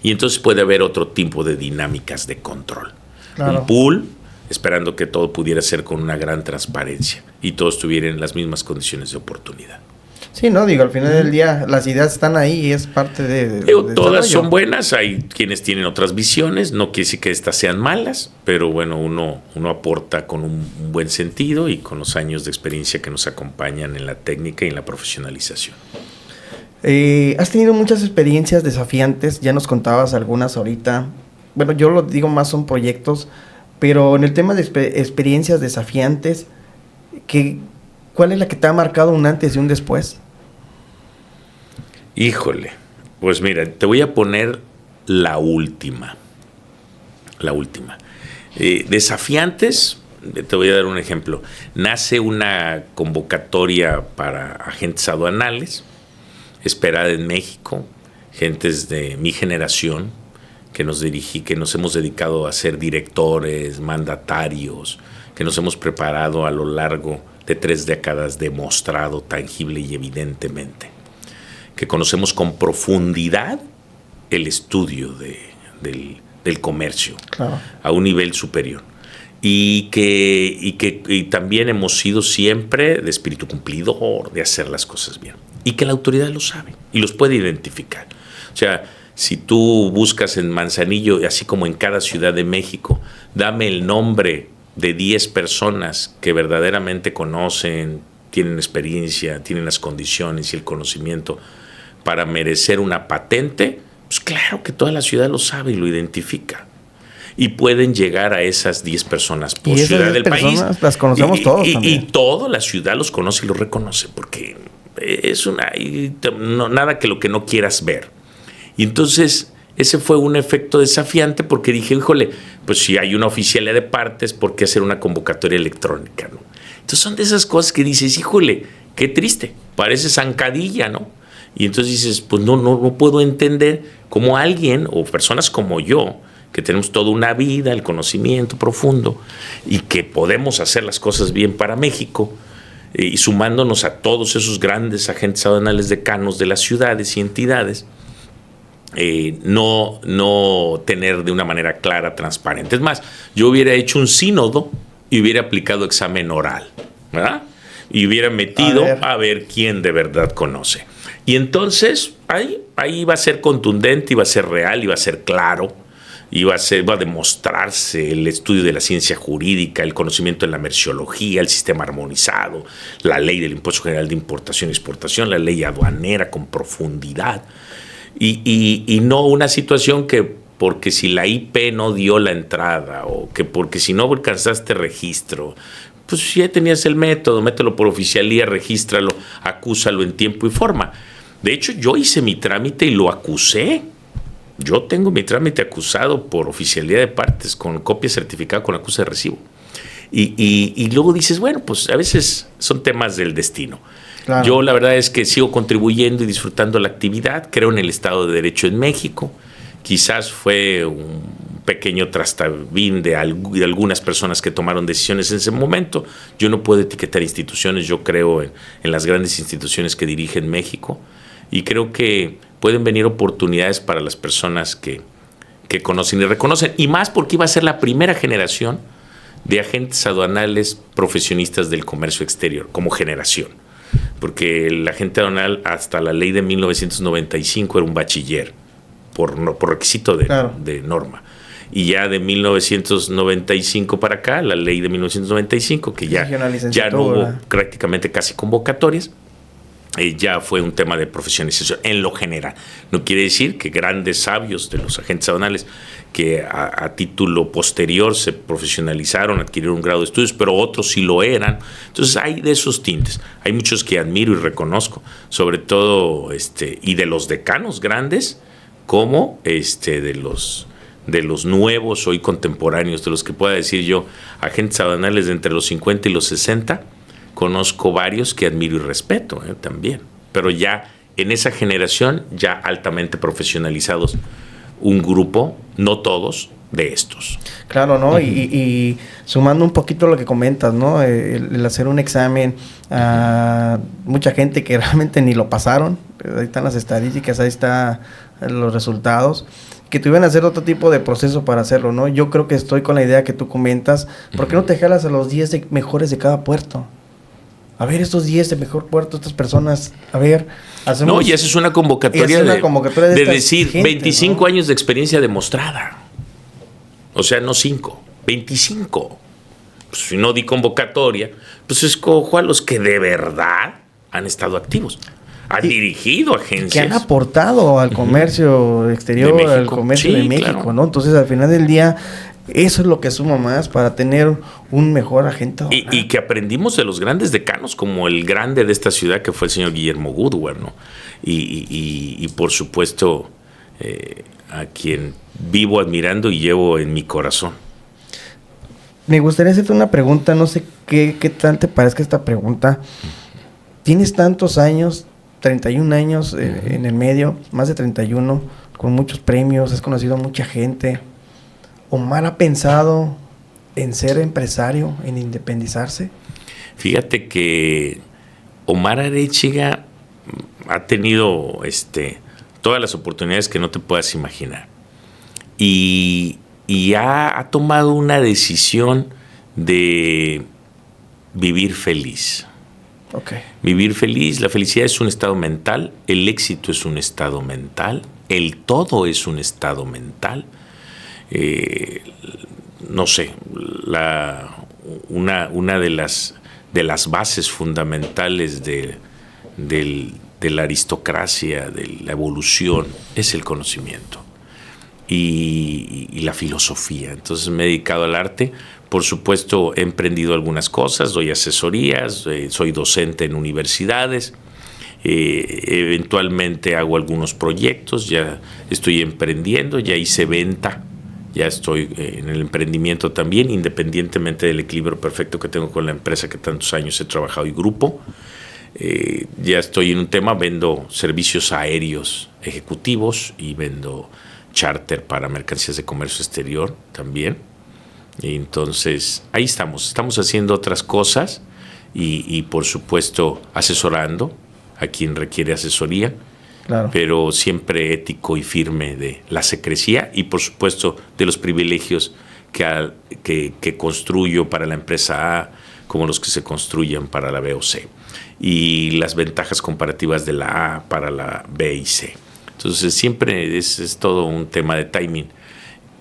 Y entonces puede haber otro tipo de dinámicas de control. Claro. Un pool, esperando que todo pudiera ser con una gran transparencia y todos tuvieran las mismas condiciones de oportunidad. Sí, no, digo, al final del día las ideas están ahí y es parte de todas son buenas, hay quienes tienen otras visiones, no quiere decir que estas sean malas, pero bueno, uno aporta con un buen sentido y con los años de experiencia que nos acompañan en la técnica y en la profesionalización. Has tenido muchas experiencias desafiantes, ya nos contabas algunas ahorita. Bueno, yo lo digo más son proyectos, pero en el tema de experiencias desafiantes, ¿cuál es la que te ha marcado un antes y un después? Híjole, pues mira, te voy a poner la última. Desafiantes, te voy a dar un ejemplo. Nace una convocatoria para agentes aduanales, esperada en México, gentes de mi generación, que nos hemos dedicado a ser directores, mandatarios, que nos hemos preparado a lo largo de 3 décadas, demostrado tangible y evidentemente, que conocemos con profundidad el estudio del comercio, claro, a un nivel superior. Y que también hemos sido siempre de espíritu cumplidor, de hacer las cosas bien. Y que la autoridad lo sabe y los puede identificar. O sea, si tú buscas en Manzanillo, así como en cada ciudad de México, dame el nombre de 10 personas que verdaderamente conocen, tienen experiencia, tienen las condiciones y el conocimiento para merecer una patente, pues claro que toda la ciudad lo sabe y lo identifica. Y pueden llegar a esas 10 personas por ciudad del país. Las conocemos todos también. Y toda la ciudad los conoce y los reconoce, porque es nada que lo que no quieras ver. Y entonces ese fue un efecto desafiante porque dije, híjole, pues si hay una oficialía de partes, ¿por qué hacer una convocatoria electrónica, no? Entonces son de esas cosas que dices, híjole, qué triste, parece zancadilla, ¿no? Y entonces dices, pues no puedo entender como alguien o personas como yo, que tenemos toda una vida, el conocimiento profundo y que podemos hacer las cosas bien para México, y sumándonos a todos esos grandes agentes aduanales decanos de las ciudades y entidades, no tener de una manera clara, transparente. Es más, yo hubiera hecho un sínodo y hubiera aplicado examen oral, ¿verdad? Y hubiera metido a ver quién de verdad conoce. Y entonces ahí va a ser contundente, iba a ser real, iba a ser claro, va a demostrarse el estudio de la ciencia jurídica, el conocimiento en la merciología, el sistema armonizado, la ley del Impuesto General de Importación y Exportación, la ley aduanera con profundidad. Y no una situación que porque si la IP no dio la entrada o que porque si no alcanzaste registro, pues si ya tenías el método, mételo por oficialía, regístralo, acúsalo en tiempo y forma. De hecho, yo hice mi trámite y lo acusé. Yo tengo mi trámite acusado por oficialidad de partes, con copia certificada con acuse de recibo. Y luego dices, bueno, pues a veces son temas del destino. Claro. Yo la verdad es que sigo contribuyendo y disfrutando la actividad, creo en el Estado de Derecho en México. Quizás fue un pequeño trastabín de algunas personas que tomaron decisiones en ese momento. Yo no puedo etiquetar instituciones, yo creo en las grandes instituciones que dirigen México y creo que pueden venir oportunidades para las personas que conocen y reconocen, y más porque iba a ser la primera generación de agentes aduanales profesionistas del comercio exterior, como generación, porque el agente aduanal hasta la ley de 1995 era un bachiller, por requisito de norma. Y ya de 1995 para acá, la ley de 1995, que ya no hubo prácticamente casi convocatorias, ya fue un tema de profesionalización en lo general. No quiere decir que grandes sabios de los agentes aduanales que a título posterior se profesionalizaron, adquirieron un grado de estudios, pero otros sí lo eran. Entonces hay de esos tintes. Hay muchos que admiro y reconozco, sobre todo y de los decanos grandes, como de los nuevos hoy contemporáneos, de los que pueda decir yo, agentes aduanales de entre los 50 y los 60, conozco varios que admiro y respeto también, pero ya en esa generación ya altamente profesionalizados, un grupo, no todos, de estos. Claro, ¿no? Uh-huh. Y sumando un poquito lo que comentas, ¿no? El hacer un examen a mucha gente que realmente ni lo pasaron, ahí están las estadísticas, ahí están los resultados, que tuvieran que hacer otro tipo de proceso para hacerlo, ¿no? Yo creo que estoy con la idea que tú comentas, ¿por qué no te jalas a los 10 mejores de cada puerto? A ver, estos 10 de mejor puerto, estas personas, a ver, hacemos... No, y esa es una convocatoria de decir gente, 25 años de experiencia demostrada. O sea, no 5, 25. Pues, si no di convocatoria, pues escojo a los que de verdad han estado activos. Han dirigido agencias. Que han aportado al comercio exterior, al comercio de México, claro. ¿No? Entonces, al final del día... Eso es lo que suma más para tener un mejor agente. Y que aprendimos de los grandes decanos, como el grande de esta ciudad que fue el señor Guillermo Goodward, ¿no? Y por supuesto, a quien vivo admirando y llevo en mi corazón. Me gustaría hacerte una pregunta, no sé qué tal te parezca esta pregunta. Tienes tantos años, 31 años en el medio, más de 31, con muchos premios, has conocido a mucha gente. ¿Omar ha pensado en ser empresario, en independizarse? Fíjate que Omar Arechiga ha tenido todas las oportunidades que no te puedas imaginar. Y ha tomado una decisión de vivir feliz. Okay. Vivir feliz, la felicidad es un estado mental, el éxito es un estado mental, el todo es un estado mental. No sé, una de las bases fundamentales de la aristocracia, de la evolución, es el conocimiento y la filosofía. Entonces me he dedicado al arte. Por supuesto, he emprendido algunas cosas, doy asesorías, soy docente en universidades. Eventualmente hago algunos proyectos, ya estoy emprendiendo, ya hice venta. Ya estoy en el emprendimiento también, independientemente del equilibrio perfecto que tengo con la empresa que tantos años he trabajado y grupo. Ya estoy en un tema, vendo servicios aéreos ejecutivos y vendo charter para mercancías de comercio exterior también. Y entonces, ahí estamos haciendo otras cosas y por supuesto asesorando a quien requiere asesoría, Claro. pero siempre ético y firme de la secrecía y por supuesto de los privilegios que construyo para la empresa A como los que se construyen para la B o C, y las ventajas comparativas de la A para la B y C. Entonces siempre es todo un tema de timing,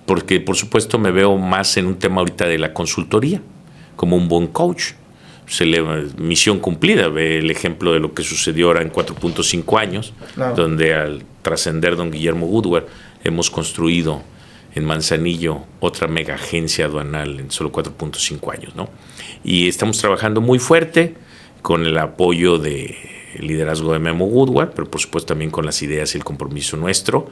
porque por supuesto me veo más en un tema ahorita de la consultoría, como un buen coach. Misión cumplida, ve el ejemplo de lo que sucedió ahora en 4.5 años, Claro. donde al trascender don Guillermo Woodward hemos construido en Manzanillo otra mega agencia aduanal en solo 4.5 años, ¿no? Y estamos trabajando muy fuerte con el apoyo del liderazgo de Memo Woodward, pero por supuesto también con las ideas y el compromiso nuestro,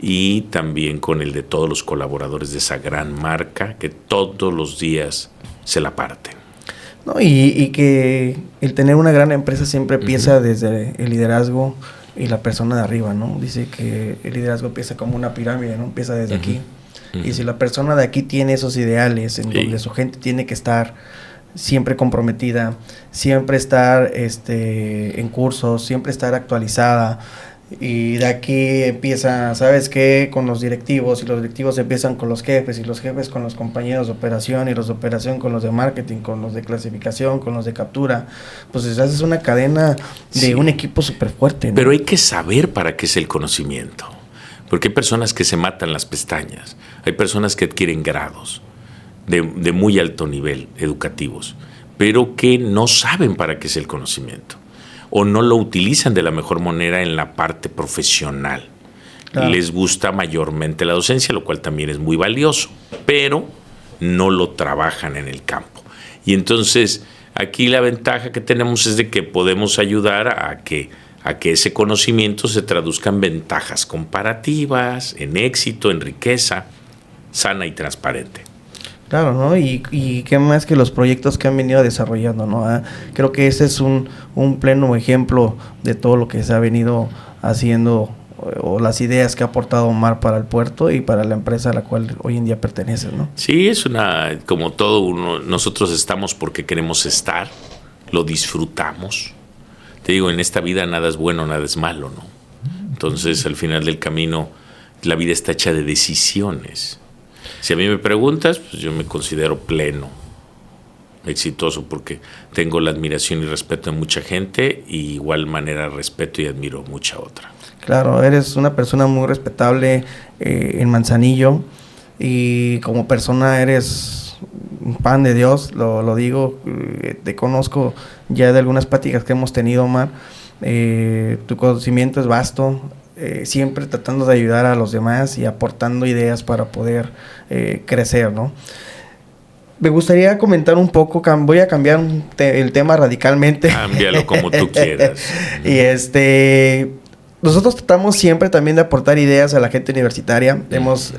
y también con el de todos los colaboradores de esa gran marca que todos los días se la parten. No, y que el tener una gran empresa siempre empieza desde el liderazgo y la persona de arriba, ¿no? Dice que el liderazgo empieza como una pirámide, ¿no? Empieza desde aquí. Y si la persona de aquí tiene esos ideales en donde su gente tiene que estar siempre comprometida, siempre estar en cursos, siempre estar actualizada, y de aquí empieza, ¿sabes qué? Con los directivos, y los directivos empiezan con los jefes, y los jefes con los compañeros de operación, y los de operación con los de marketing, con los de clasificación, con los de captura. Pues haces una cadena de un equipo súper fuerte, ¿no? Pero hay que saber para qué es el conocimiento, porque hay personas que se matan las pestañas, hay personas que adquieren grados de muy alto nivel educativos, pero que no saben para qué es el conocimiento, o no lo utilizan de la mejor manera en la parte profesional. Claro. Les gusta mayormente la docencia, lo cual también es muy valioso, pero no lo trabajan en el campo. Y entonces aquí la ventaja que tenemos es de que podemos ayudar a que ese conocimiento se traduzca en ventajas comparativas, en éxito, en riqueza sana y transparente. Claro, ¿no? Y qué más que los proyectos que han venido desarrollando, ¿no? Creo que ese es un pleno ejemplo de todo lo que se ha venido haciendo, o las ideas que ha aportado Omar para el puerto y para la empresa a la cual hoy en día pertenece, ¿no? Sí, es como todo nosotros estamos porque queremos estar, lo disfrutamos. Te digo, en esta vida nada es bueno, nada es malo, ¿no? Entonces, al final del camino, la vida está hecha de decisiones. Si a mí me preguntas, pues yo me considero pleno, exitoso, porque tengo la admiración y respeto de mucha gente, y igual manera respeto y admiro mucha otra. Claro, eres una persona muy respetable en Manzanillo, y como persona eres un pan de Dios, lo digo, te conozco ya de algunas pláticas que hemos tenido, Omar. Tu conocimiento es vasto, siempre tratando de ayudar a los demás y aportando ideas para poder crecer, ¿no? Me gustaría comentar un poco, voy a cambiar el tema radicalmente. Cámbialo como tú quieras. Y nosotros tratamos siempre también de aportar ideas a la gente universitaria. Hemos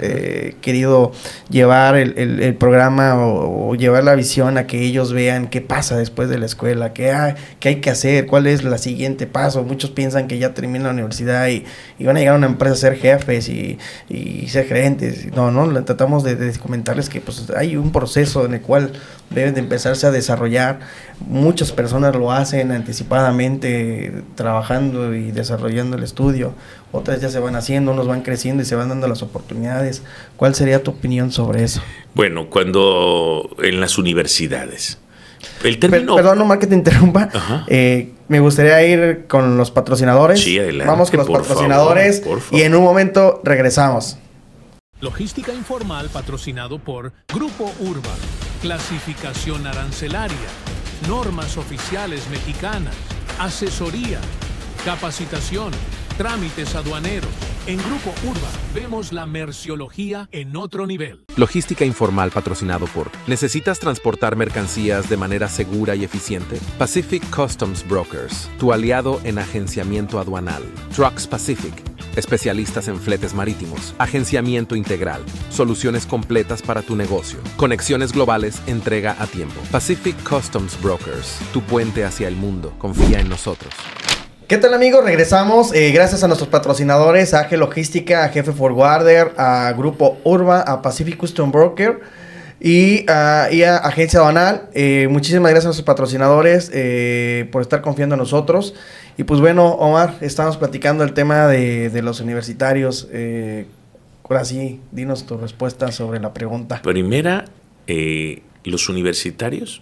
querido llevar el programa o llevar la visión a que ellos vean qué pasa después de la escuela, qué hay que hacer, cuál es el siguiente paso. Muchos piensan que ya terminan la universidad y van a llegar a una empresa a ser jefes y ser gerentes. No, tratamos de comentarles que pues hay un proceso en el cual deben de empezarse a desarrollar. Muchas personas lo hacen anticipadamente, trabajando y desarrollando el estudio. Otras ya se van haciendo, unos van creciendo y se van dando las oportunidades. ¿Cuál sería tu opinión sobre eso? Bueno, cuando en las universidades, el término... Perdón, Omar, que te interrumpa. Me gustaría ir con los patrocinadores. Sí, adelante. Vamos con los patrocinadores, por favor. Y en un momento regresamos. Logística informal patrocinado por Grupo Urba. Clasificación arancelaria. Normas oficiales mexicanas. Asesoría. Capacitación. Trámites aduaneros. En Grupo Urba vemos la merciología en otro nivel. Logística informal patrocinado por... ¿Necesitas transportar mercancías de manera segura y eficiente? Pacific Customs Brokers, tu aliado en agenciamiento aduanal. Trucks Pacific, especialistas en fletes marítimos, agenciamiento integral, soluciones completas para tu negocio, conexiones globales, entrega a tiempo. Pacific Customs Brokers, tu puente hacia el mundo. Confía en nosotros. ¿Qué tal, amigos? Regresamos gracias a nuestros patrocinadores, a AG Logística, a Jefe Forwarder, a Grupo Urba, a Pacific Custom Broker y a Agencia Aduanal. Muchísimas gracias a nuestros patrocinadores por estar confiando en nosotros. Y pues bueno, Omar, estamos platicando el tema de los universitarios. Ahora sí, dinos tu respuesta sobre la pregunta. Primera, los universitarios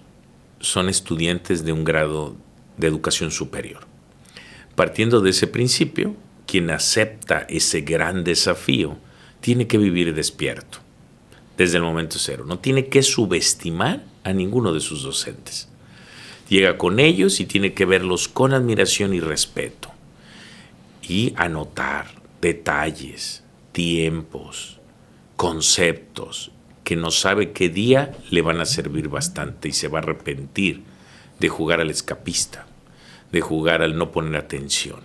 son estudiantes de un grado de educación superior. Partiendo de ese principio, quien acepta ese gran desafío tiene que vivir despierto desde el momento cero. No tiene que subestimar a ninguno de sus docentes. Llega con ellos y tiene que verlos con admiración y respeto. Y anotar detalles, tiempos, conceptos que no sabe qué día le van a servir bastante y se va a arrepentir de jugar al escapista, de jugar al no poner atención.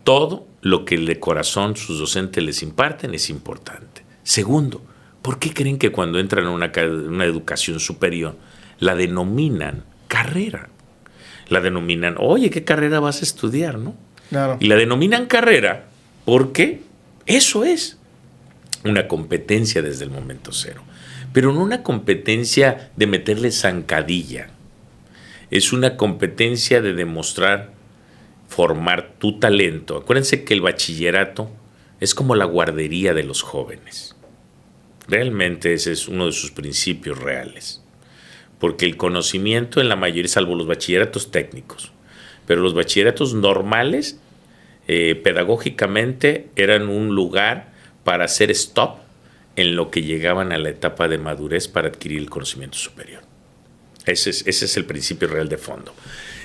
Todo lo que de corazón sus docentes les imparten es importante. Segundo, ¿por qué creen que cuando entran a una educación superior la denominan carrera? La denominan, oye, ¿qué carrera vas a estudiar, no? Claro. Y la denominan carrera porque eso es una competencia desde el momento cero. Pero no una competencia de meterle zancadilla. Es una competencia de demostrar, formar tu talento. Acuérdense que el bachillerato es como la guardería de los jóvenes. Realmente ese es uno de sus principios reales. Porque el conocimiento en la mayoría, salvo los bachilleratos técnicos, pero los bachilleratos normales, pedagógicamente, eran un lugar para hacer stop en lo que llegaban a la etapa de madurez para adquirir el conocimiento superior. Ese es el principio real de fondo.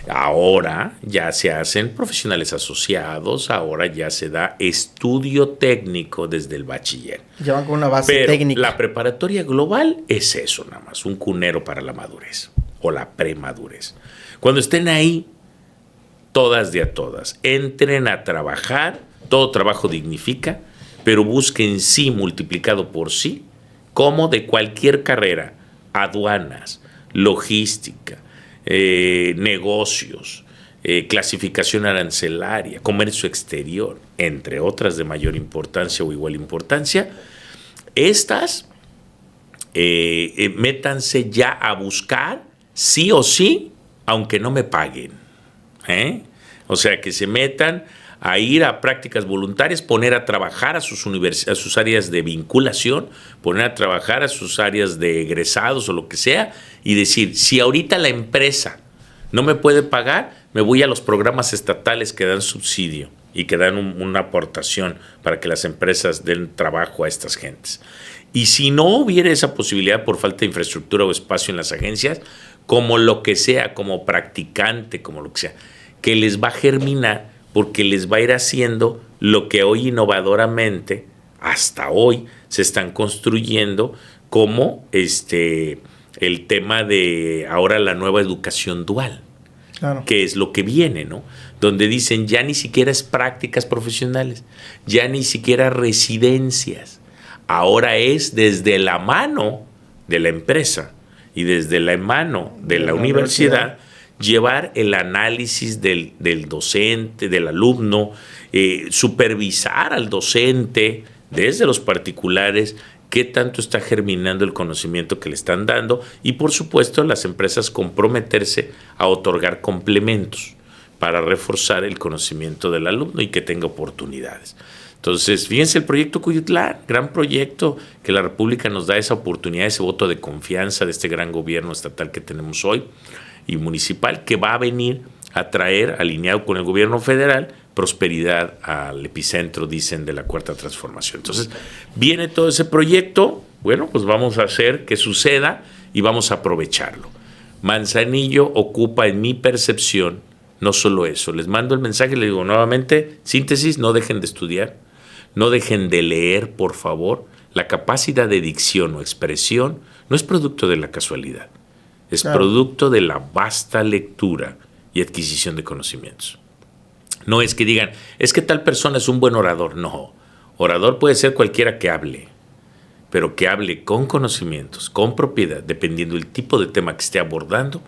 Ahora ya se hacen profesionales asociados, ahora ya se da estudio técnico desde el bachiller. Ya van con una base Pero técnica. La preparatoria global es eso nada más, un cunero para la madurez o la premadurez. Cuando estén ahí, todas de a todas, entren a trabajar, todo trabajo dignifica, pero busquen sí multiplicado por sí, como de cualquier carrera, aduanas, logística, negocios, clasificación arancelaria, comercio exterior, entre otras de mayor importancia o igual importancia, estas métanse ya a buscar sí o sí, aunque no me paguen. O sea, que se metan a ir a prácticas voluntarias, poner a trabajar a sus áreas de vinculación, poner a trabajar a sus áreas de egresados o lo que sea, y decir, si ahorita la empresa no me puede pagar, me voy a los programas estatales que dan subsidio y que dan una aportación para que las empresas den trabajo a estas gentes. Y si no hubiera esa posibilidad por falta de infraestructura o espacio en las agencias, como lo que sea, como practicante, como lo que sea, que les va a germinar, porque les va a ir haciendo lo que hoy innovadoramente, hasta hoy, se están construyendo como el tema de ahora la nueva educación dual, Claro. que es lo que viene, ¿no? Donde dicen ya ni siquiera es prácticas profesionales, ya ni siquiera residencias, ahora es desde la mano de la empresa y desde la mano de la universidad, llevar el análisis del docente, del alumno, supervisar al docente desde los particulares, qué tanto está germinando el conocimiento que le están dando y, por supuesto, las empresas comprometerse a otorgar complementos para reforzar el conocimiento del alumno y que tenga oportunidades. Entonces, fíjense el proyecto Cuyutlán, gran proyecto que la República nos da esa oportunidad, ese voto de confianza de este gran gobierno estatal que tenemos hoy y municipal, que va a venir a traer, alineado con el gobierno federal, prosperidad al epicentro, dicen, de la Cuarta Transformación. Entonces, viene todo ese proyecto, bueno, pues vamos a hacer que suceda y vamos a aprovecharlo. Manzanillo ocupa, en mi percepción, no solo eso. Les mando el mensaje, les digo nuevamente, síntesis, no dejen de estudiar, no dejen de leer, por favor. La capacidad de dicción o expresión no es producto de la casualidad, es producto de la vasta lectura y adquisición de conocimientos. No es que digan, es que tal persona es un buen orador. No, orador puede ser cualquiera que hable, pero que hable con conocimientos, con propiedad, dependiendo del tipo de tema que esté abordando,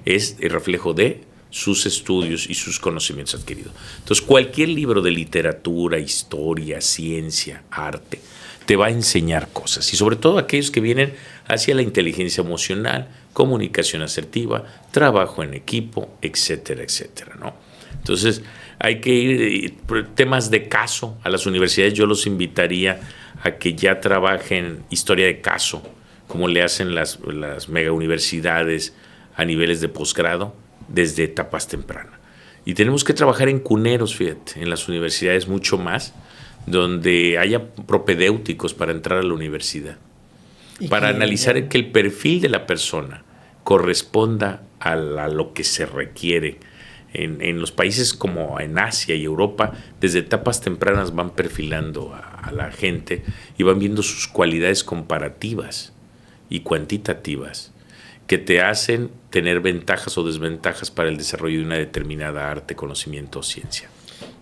es el reflejo de sus estudios y sus conocimientos adquiridos. Entonces, cualquier libro de literatura, historia, ciencia, arte, te va a enseñar cosas. Y sobre todo aquellos que vienen hacia la inteligencia emocional, comunicación asertiva, trabajo en equipo, etcétera, etcétera, ¿no? Entonces, hay que ir temas de caso a las universidades. Yo los invitaría a que ya trabajen historia de caso, como le hacen las mega universidades a niveles de posgrado, desde etapas tempranas. Y tenemos que trabajar en cuneros, fíjate, en las universidades mucho más, donde haya propedéuticos para entrar a la universidad, para analizar que el perfil de la persona corresponda a lo que se requiere. En los países como en Asia y Europa, desde etapas tempranas van perfilando a la gente y van viendo sus cualidades comparativas y cuantitativas que te hacen tener ventajas o desventajas para el desarrollo de una determinada arte, conocimiento o ciencia.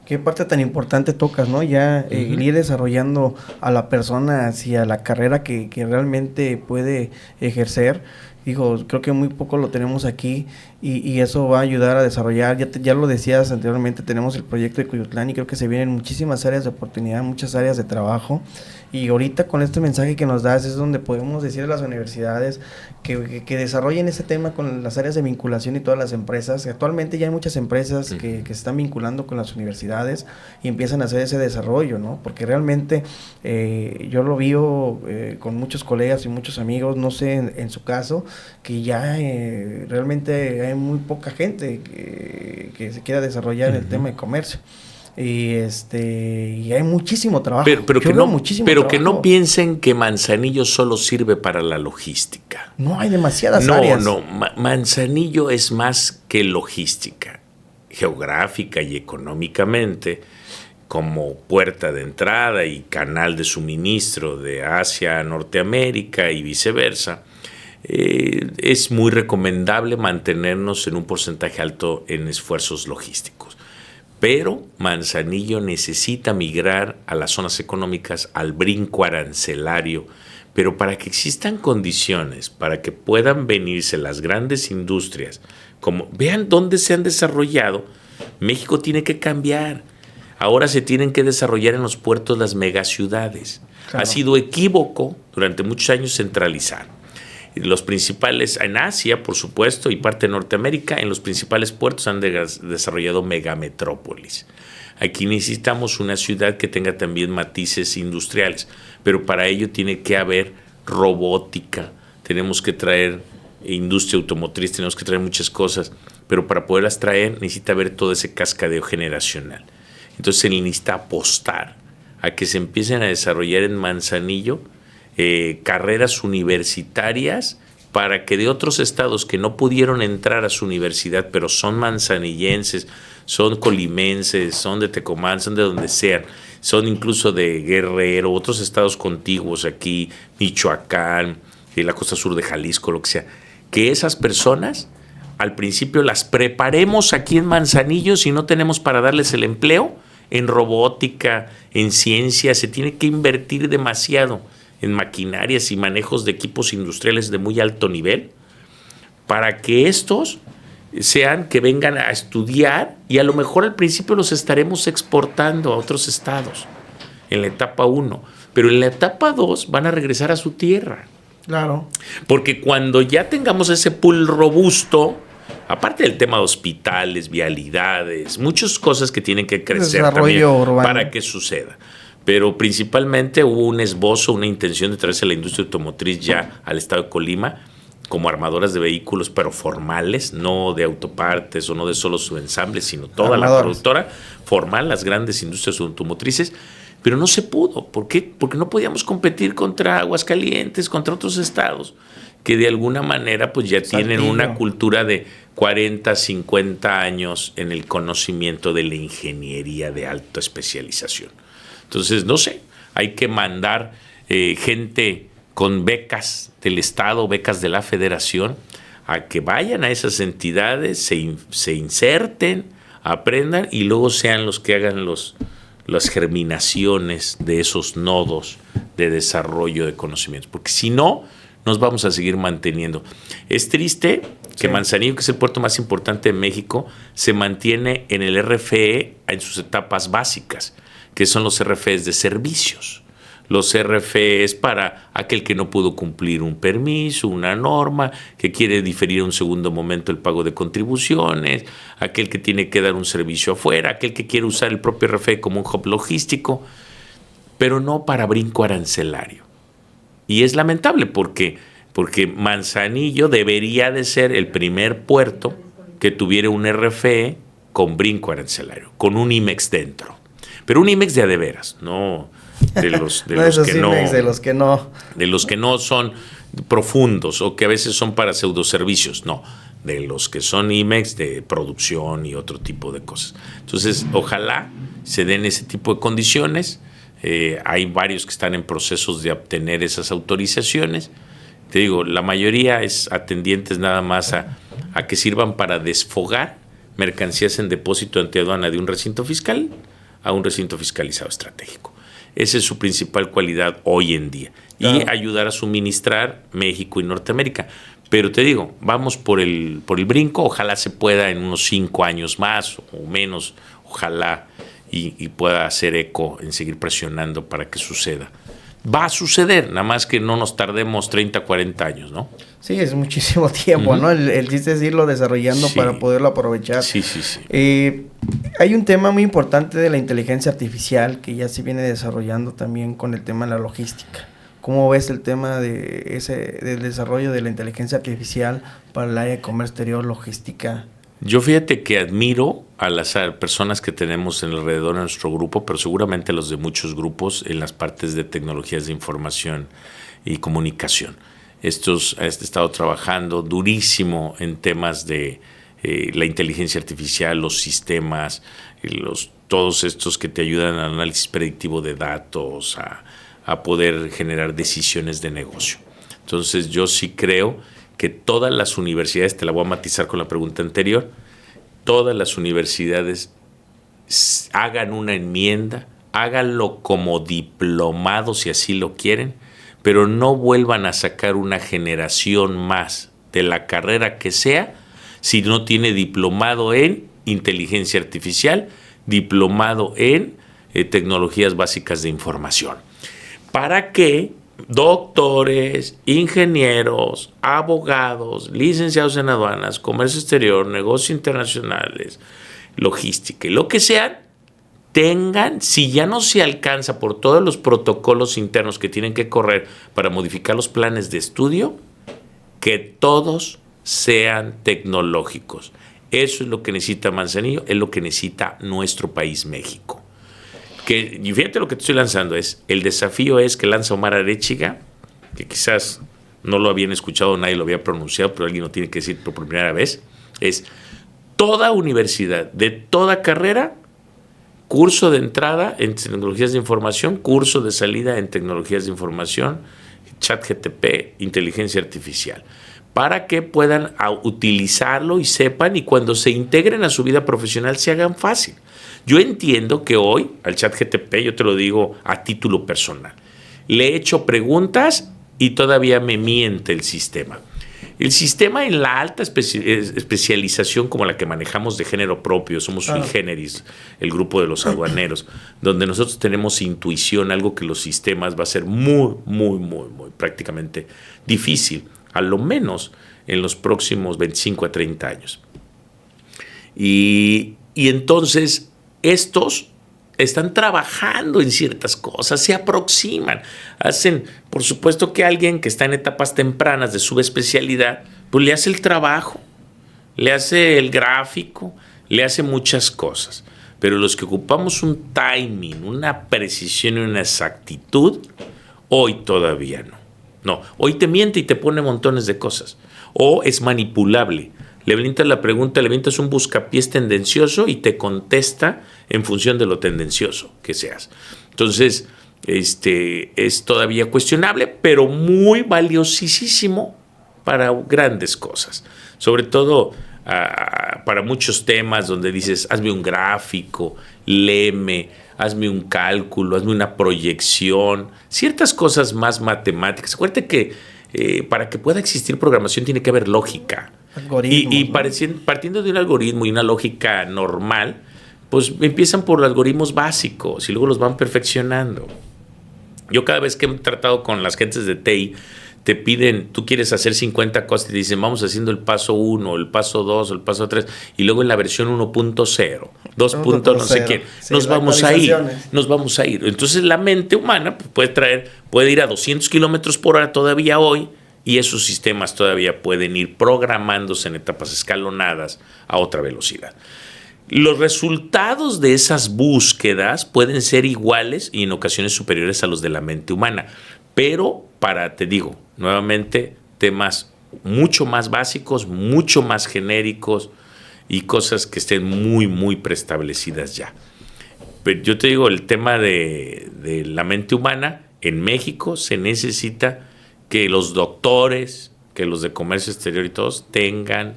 Qué parte tan importante tocas, ¿no? Ya ir desarrollando a la persona hacia la carrera que realmente puede ejercer. Digo, creo que muy poco lo tenemos aquí y eso va a ayudar a desarrollar. Ya lo decías anteriormente, tenemos el proyecto de Cuyutlán y creo que se vienen muchísimas áreas de oportunidad, muchas áreas de trabajo. Y ahorita con este mensaje que nos das es donde podemos decir a las universidades que desarrollen ese tema con las áreas de vinculación y todas las empresas. Actualmente ya hay muchas empresas que se están vinculando con las universidades y empiezan a hacer ese desarrollo, ¿no? Porque realmente yo lo vivo con muchos colegas y muchos amigos, no sé en su caso, que ya realmente hay muy poca gente que se quiera desarrollar en el tema de comercio. Y hay muchísimo trabajo. Pero que no piensen que Manzanillo solo sirve para la logística. No, hay demasiadas áreas. No, Manzanillo es más que logística, geográfica y económicamente, como puerta de entrada y canal de suministro de Asia a Norteamérica y viceversa. Es muy recomendable mantenernos en un porcentaje alto en esfuerzos logísticos. Pero Manzanillo necesita migrar a las zonas económicas, al brinco arancelario, pero para que existan condiciones, para que puedan venirse las grandes industrias, como vean dónde se han desarrollado, México tiene que cambiar. Ahora se tienen que desarrollar en los puertos las megaciudades. Claro. Ha sido equívoco durante muchos años centralizar. Los principales, en Asia, por supuesto, y parte de Norteamérica, en los principales puertos han desarrollado megametrópolis. Aquí necesitamos una ciudad que tenga también matices industriales, pero para ello tiene que haber robótica, tenemos que traer industria automotriz, tenemos que traer muchas cosas, pero para poderlas traer necesita haber todo ese cascadeo generacional. Entonces se necesita apostar a que se empiecen a desarrollar en Manzanillo carreras universitarias para que de otros estados que no pudieron entrar a su universidad, pero son manzanillenses, son colimenses, son de Tecomán, son de donde sean, son incluso de Guerrero, otros estados contiguos aquí, Michoacán, la costa sur de Jalisco, lo que sea, que esas personas al principio las preparemos aquí en Manzanillo si no tenemos para darles el empleo, en robótica, en ciencia, se tiene que invertir demasiado en maquinarias y manejos de equipos industriales de muy alto nivel, para que estos sean que vengan a estudiar y a lo mejor al principio los estaremos exportando a otros estados en la etapa 1, pero en la etapa 2 van a regresar a su tierra. Claro. Porque cuando ya tengamos ese pool robusto, aparte del tema de hospitales, vialidades, muchas cosas que tienen que crecer también urbano para que suceda. Pero principalmente hubo un esbozo, una intención de traerse a la industria automotriz ya al estado de Colima como armadoras de vehículos, pero formales, no de autopartes o no de solo su ensamble, sino toda la productora formal, las grandes industrias automotrices, pero no se pudo. ¿Por qué? Porque no podíamos competir contra Aguascalientes, contra otros estados que de alguna manera pues ya tienen una cultura de 40, 50 años en el conocimiento de la ingeniería de alta especialización. Entonces, no sé, hay que mandar gente con becas del Estado, becas de la Federación, a que vayan a esas entidades, se inserten, aprendan y luego sean los que hagan las germinaciones de esos nodos de desarrollo de conocimientos, porque si no, nos vamos a seguir manteniendo. Es triste que Manzanillo, que es el puerto más importante de México, se mantiene en el RFE en sus etapas básicas, que son los RFEs de servicios. Los RFEs para aquel que no pudo cumplir un permiso, una norma, que quiere diferir a un segundo momento el pago de contribuciones, aquel que tiene que dar un servicio afuera, aquel que quiere usar el propio RFE como un hub logístico, pero no para brinco arancelario. Y es lamentable porque Manzanillo debería de ser el primer puerto que tuviera un RFE con brinco arancelario, con un IMEX dentro. Pero un IMEX de a de veras, no de los no los que IMEX, de los que no. De los que no son profundos o que a veces son para pseudoservicios, no. De los que son IMEX de producción y otro tipo de cosas. Entonces, ojalá se den ese tipo de condiciones. Hay varios que están en procesos de obtener esas autorizaciones. Te digo, la mayoría es atendientes nada más a que sirvan para desfogar mercancías en depósito ante aduana de un recinto fiscal a un recinto fiscalizado estratégico. Esa es su principal cualidad hoy en día. Claro. Y ayudar a suministrar México y Norteamérica. Pero te digo, vamos por el brinco. Ojalá se pueda en unos 5 años más o menos. Ojalá y pueda hacer eco en seguir presionando para que suceda. Va a suceder, nada más que no nos tardemos 30, 40 años, ¿no? Sí, es muchísimo tiempo, ¿no? El chiste es irlo desarrollando para poderlo aprovechar. Sí. Hay un tema muy importante de la inteligencia artificial que ya se viene desarrollando también con el tema de la logística. ¿Cómo ves el tema del desarrollo de la inteligencia artificial para el área de comercio exterior, logística? Yo fíjate que admiro a las personas que tenemos alrededor de nuestro grupo, pero seguramente los de muchos grupos en las partes de tecnologías de información y comunicación. He estado trabajando durísimo en temas de la inteligencia artificial, los sistemas, todos estos que te ayudan al análisis predictivo de datos, a poder generar decisiones de negocio. Entonces yo sí creo que todas las universidades, te la voy a matizar con la pregunta anterior, todas las universidades hagan una enmienda, háganlo como diplomados si así lo quieren, pero no vuelvan a sacar una generación más de la carrera que sea si no tiene diplomado en inteligencia artificial, diplomado en tecnologías básicas de información. ¿Para qué? Doctores, ingenieros, abogados, licenciados en aduanas, comercio exterior, negocios internacionales, logística y lo que sean, tengan, si ya no se alcanza por todos los protocolos internos que tienen que correr para modificar los planes de estudio, que todos sean tecnológicos. Eso es lo que necesita Manzanillo, es lo que necesita nuestro país, México. Y fíjate lo que te estoy lanzando, el desafío es que lanza Omar Arechiga, que quizás no lo habían escuchado, nadie lo había pronunciado, pero alguien lo tiene que decir por primera vez, es toda universidad, de toda carrera, curso de entrada en tecnologías de información, curso de salida en tecnologías de información, ChatGPT, inteligencia artificial, para que puedan utilizarlo y sepan y cuando se integren a su vida profesional se hagan fácil. Yo entiendo que hoy al ChatGPT, yo te lo digo a título personal, le he hecho preguntas y todavía me miente el sistema. El sistema en la alta especialización como la que manejamos de género propio, somos sui generis, el grupo de los aduaneros, donde nosotros tenemos intuición, algo que los sistemas va a ser muy prácticamente difícil, a lo menos en los próximos 25 a 30 años. Y entonces estos están trabajando en ciertas cosas, se aproximan, hacen, por supuesto que alguien que está en etapas tempranas de su especialidad, pues le hace el trabajo, le hace el gráfico, le hace muchas cosas, pero los que ocupamos un timing, una precisión y una exactitud, hoy todavía no. No, hoy te miente y te pone montones de cosas, o es manipulable. Le avientas la pregunta, le avientas un buscapiés tendencioso y te contesta en función de lo tendencioso que seas. Entonces, es todavía cuestionable, pero muy valiosísimo para grandes cosas. Sobre todo para muchos temas donde dices, hazme un gráfico, léeme, hazme un cálculo, hazme una proyección, ciertas cosas más matemáticas. Acuérdate que para que pueda existir programación tiene que haber lógica. Y ¿no? Partiendo de un algoritmo y una lógica normal, pues empiezan por algoritmos básicos y luego los van perfeccionando. Yo cada vez que he tratado con las gentes de TI, te piden, tú quieres hacer 50 cosas y te dicen, vamos haciendo el paso 1, el paso 2, el paso 3, y luego en la versión 1.0, 2. No sé qué, sí, nos vamos a ir. Entonces la mente humana puede ir a 200 kilómetros por hora todavía hoy, y esos sistemas todavía pueden ir programándose en etapas escalonadas a otra velocidad. Los resultados de esas búsquedas pueden ser iguales y en ocasiones superiores a los de la mente humana, pero te digo, nuevamente, temas mucho más básicos, mucho más genéricos y cosas que estén muy, muy preestablecidas ya. Pero yo te digo, el tema de la mente humana, en México se necesita que los doctores, que los de comercio exterior y todos tengan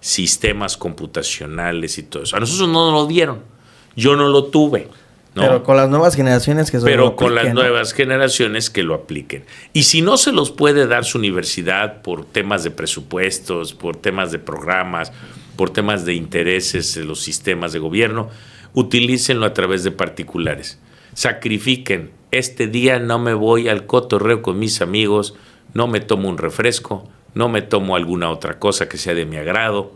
sistemas computacionales y todo eso. A nosotros no nos lo dieron, yo no lo tuve. ¿No? Pero con las nuevas generaciones que nuevas generaciones que lo apliquen. Y si no se los puede dar su universidad por temas de presupuestos, por temas de programas, por temas de intereses en los sistemas de gobierno, utilícenlo a través de particulares. Sacrifiquen. Este día no me voy al cotorreo con mis amigos, no me tomo un refresco, no me tomo alguna otra cosa que sea de mi agrado,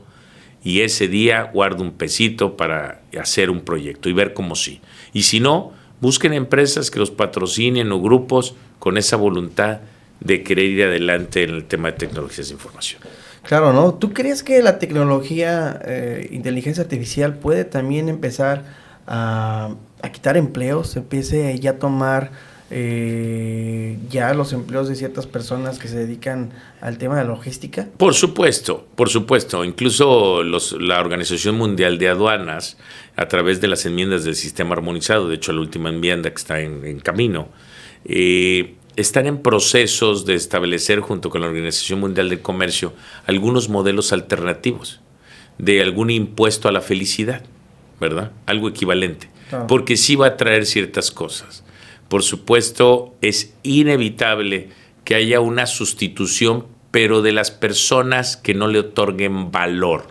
y ese día guardo un pesito para hacer un proyecto y ver cómo sí. Y si no, busquen empresas que los patrocinen o grupos con esa voluntad de querer ir adelante en el tema de tecnologías de información. Claro, ¿no? ¿Tú crees que la tecnología, inteligencia artificial puede también empezar a quitar empleos? Empiece ya a tomar ya los empleos de ciertas personas que se dedican al tema de la logística. Por supuesto. Incluso la Organización Mundial de Aduanas, a través de las enmiendas del sistema armonizado, de hecho la última enmienda que está en camino, están en procesos de establecer junto con la Organización Mundial del Comercio algunos modelos alternativos de algún impuesto a la felicidad, ¿verdad? Algo equivalente, porque sí va a traer ciertas cosas. Por supuesto, es inevitable que haya una sustitución, pero de las personas que no le otorguen valor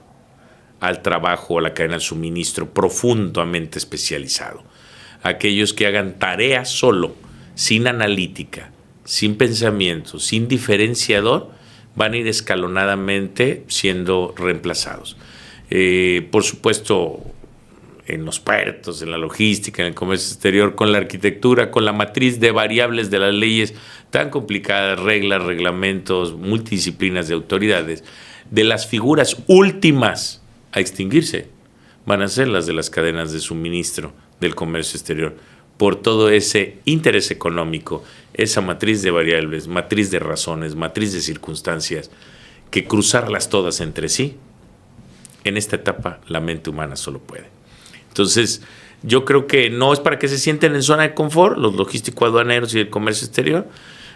al trabajo o a la cadena de suministro profundamente especializado. Aquellos que hagan tareas solo, sin analítica, sin pensamiento, sin diferenciador, van a ir escalonadamente siendo reemplazados. Por supuesto, en los puertos, en la logística, en el comercio exterior, con la arquitectura, con la matriz de variables de las leyes tan complicadas, reglas, reglamentos, multidisciplinas de autoridades, de las figuras últimas a extinguirse van a ser las de las cadenas de suministro del comercio exterior, por todo ese interés económico, esa matriz de variables, matriz de razones, matriz de circunstancias, que cruzarlas todas entre sí, en esta etapa la mente humana solo puede. Entonces, yo creo que no es para que se sienten en zona de confort los logístico-aduaneros y del comercio exterior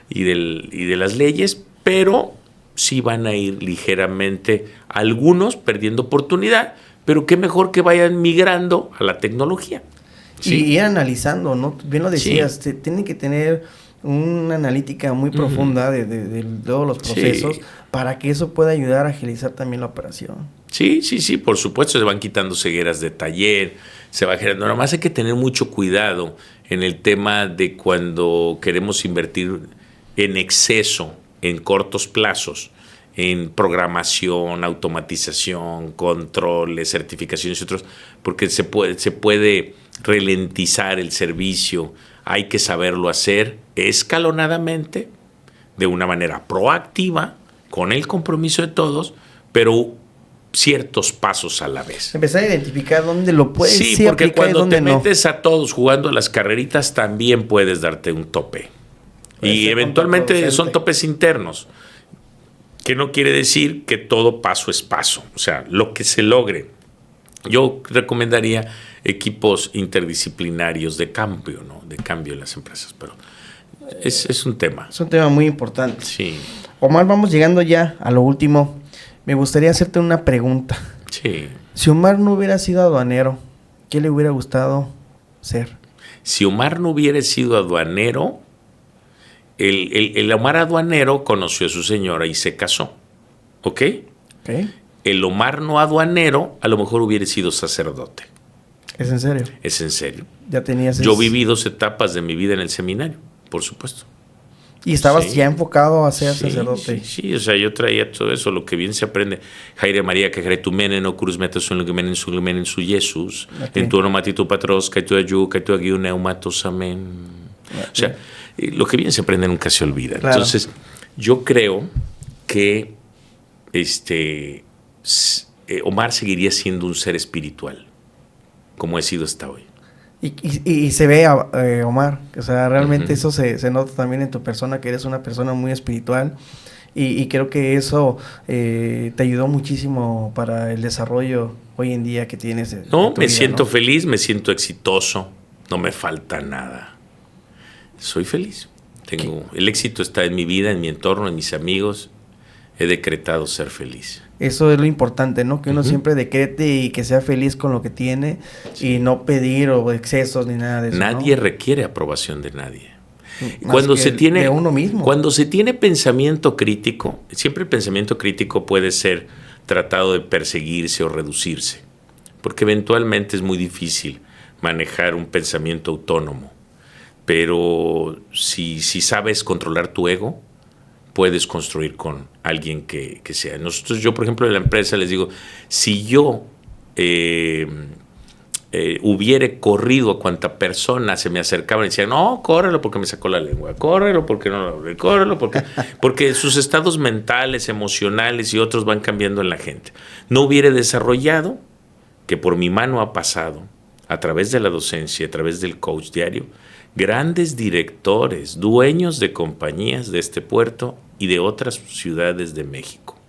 y de las leyes, pero sí van a ir ligeramente algunos perdiendo oportunidad, pero qué mejor que vayan migrando a la tecnología. Sí. Y ir analizando, ¿no? Bien lo decías, sí. Tienen que tener una analítica muy profunda de todos los procesos para que eso pueda ayudar a agilizar también la operación. Sí, por supuesto, se van quitando cegueras de taller, se va generando. Nada más hay que tener mucho cuidado en el tema de cuando queremos invertir en exceso, en cortos plazos, en programación, automatización, controles, certificaciones y otros, porque se puede ralentizar el servicio. Hay que saberlo hacer escalonadamente, de una manera proactiva, con el compromiso de todos, pero ciertos pasos a la vez. Empezar a identificar dónde lo puedes sí, porque cuando te metes a todos jugando a las carreritas, también puedes darte un tope. Y eventualmente son topes internos, que no quiere decir que todo paso es paso. O sea, lo que se logre. Yo recomendaría equipos interdisciplinarios de cambio, ¿no? De cambio en las empresas, pero es un tema. Es un tema muy importante. Sí. Omar, vamos llegando ya a lo último. me gustaría hacerte una pregunta. Sí. Si Omar no hubiera sido aduanero, ¿qué le hubiera gustado ser? Si Omar no hubiera sido aduanero, el Omar aduanero conoció a su señora y se casó. ¿Ok? ¿Okay? El Omar no aduanero a lo mejor hubiera sido sacerdote. ¿Es en serio? Es en serio. Ya tenías... Yo viví 2 etapas de mi vida en el seminario, por supuesto. ¿Y estabas Sí. ya enfocado a ser Sí, sacerdote? sí, o sea, yo traía todo eso, lo que bien se aprende. Jaire María, que jare tu menen, o cruz metas en lo que menen su Jesús, Okay. en tu onomatito patros, que tu ayu, que tu aguiu neumatos, amén. O sea, lo que bien se aprende nunca se olvida. Claro. Entonces, yo creo que Omar seguiría siendo un ser espiritual, como he sido hasta hoy. Y se ve, Omar, o sea, realmente eso se nota también en tu persona, que eres una persona muy espiritual, y creo que eso te ayudó muchísimo para el desarrollo hoy en día que tienes. No, en tu me vida, siento ¿no? feliz, me siento exitoso, no me falta nada. Soy feliz. El éxito está en mi vida, en mi entorno, en mis amigos. He decretado ser feliz. Eso es lo importante, ¿no? Que uno siempre decrete y que sea feliz con lo que tiene y no pedir o excesos ni nada de eso. Nadie ¿no? requiere aprobación de nadie. Más Cuando que se tiene de uno mismo. Cuando se tiene pensamiento crítico, siempre el pensamiento crítico puede ser tratado de perseguirse o reducirse, porque eventualmente es muy difícil manejar un pensamiento autónomo. Pero si sabes controlar tu ego, puedes construir con alguien que sea. Yo, por ejemplo, en la empresa les digo, si yo hubiera corrido a cuanta persona se me acercaba y decía, no, córrelo porque me sacó la lengua, córrelo porque no lo hablé, córrelo porque sus estados mentales, emocionales y otros van cambiando en la gente. No hubiera desarrollado, que por mi mano ha pasado, a través de la docencia, a través del coach diario, grandes directores, dueños de compañías de este puerto y de otras ciudades de México.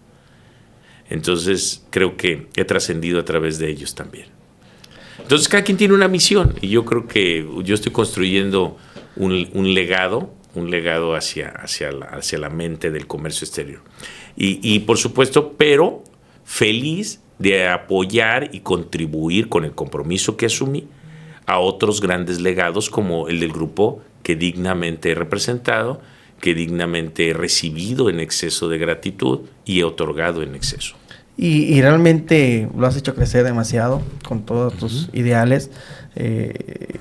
Entonces, creo que he trascendido a través de ellos también. Entonces, cada quien tiene una misión y yo creo que yo estoy construyendo un legado hacia la mente del comercio exterior. Y por supuesto, pero feliz de apoyar y contribuir con el compromiso que asumí a otros grandes legados como el del grupo que dignamente he representado, que dignamente he recibido en exceso de gratitud y he otorgado en exceso. Y realmente lo has hecho crecer demasiado con todos tus ideales.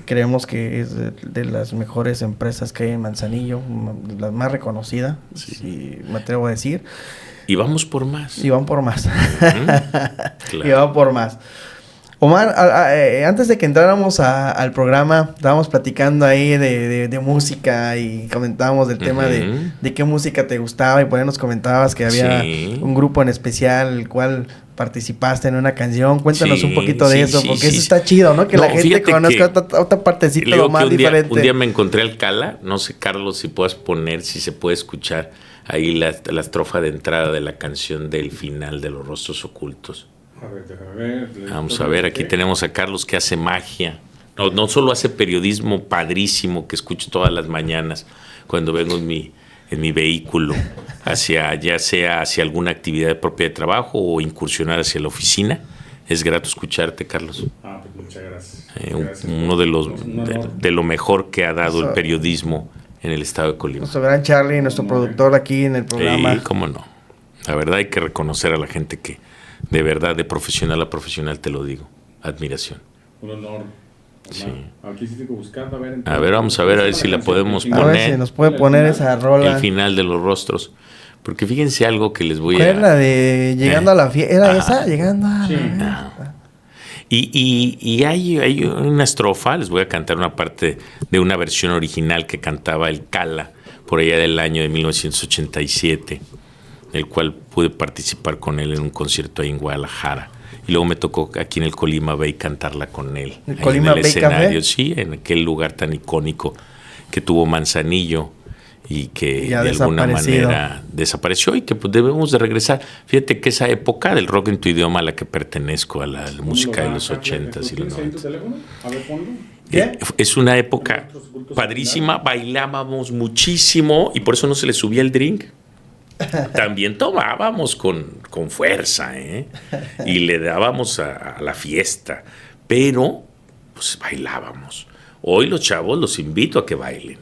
Creemos que es de las mejores empresas que hay en Manzanillo, la más reconocida, si me atrevo a decir. Y vamos por más. Y van por más. Claro. Y van por más. Omar, antes de que entráramos al programa, estábamos platicando ahí de música y comentábamos del tema de qué música te gustaba y por ahí nos comentabas que había un grupo en especial el cual participaste en una canción. Cuéntanos un poquito de eso, porque eso está chido, ¿no? Que la gente conozca otra partecita de Omar diferente. Un día me encontré al Cala, no sé, Carlos, si puedas poner, si se puede escuchar ahí la estrofa de entrada de la canción del final de Los Rostros Ocultos. Vamos a ver, aquí tenemos a Carlos que hace magia. No solo hace periodismo padrísimo que escucho todas las mañanas cuando vengo en mi vehículo, ya sea hacia alguna actividad propia de trabajo o incursionar hacia la oficina. Es grato escucharte, Carlos. Pues muchas gracias. Uno de lo mejor que ha dado el periodismo en el estado de Colima. Nuestro gran Charlie, nuestro productor aquí en el programa. Sí, cómo no. La verdad hay que reconocer a la gente que de verdad, de profesional a profesional, te lo digo. Admiración. Un honor. Sí. Aquí sí tengo buscando, a ver, vamos a ver si la podemos A poner. ver si nos puede poner esa rola. El final de Los Rostros. Porque fíjense algo que les voy a... ¿Cuál era la de Llegando a la Fiesta? ¿Era esa? Llegando a la Fiesta. Y hay una estrofa, les voy a cantar una parte de una versión original que cantaba el Cala por allá del año de 1987, el cual pude participar con él en un concierto ahí en Guadalajara. Y luego me tocó aquí en el Colima Bay cantarla con él. ¿El Colima en el Bay escenario, Café? sí, en aquel lugar tan icónico que tuvo Manzanillo y que ya de alguna manera desapareció y que pues, debemos de regresar. Fíjate que esa época del rock en tu idioma a la que pertenezco, a la música de los 80s y los 90s. A ver, ponlo. Es una época padrísima, bailábamos muchísimo y por eso no se le subía el drink. también tomábamos con fuerza, y le dábamos a la fiesta, pero pues bailábamos. Hoy los chavos los invito a que bailen,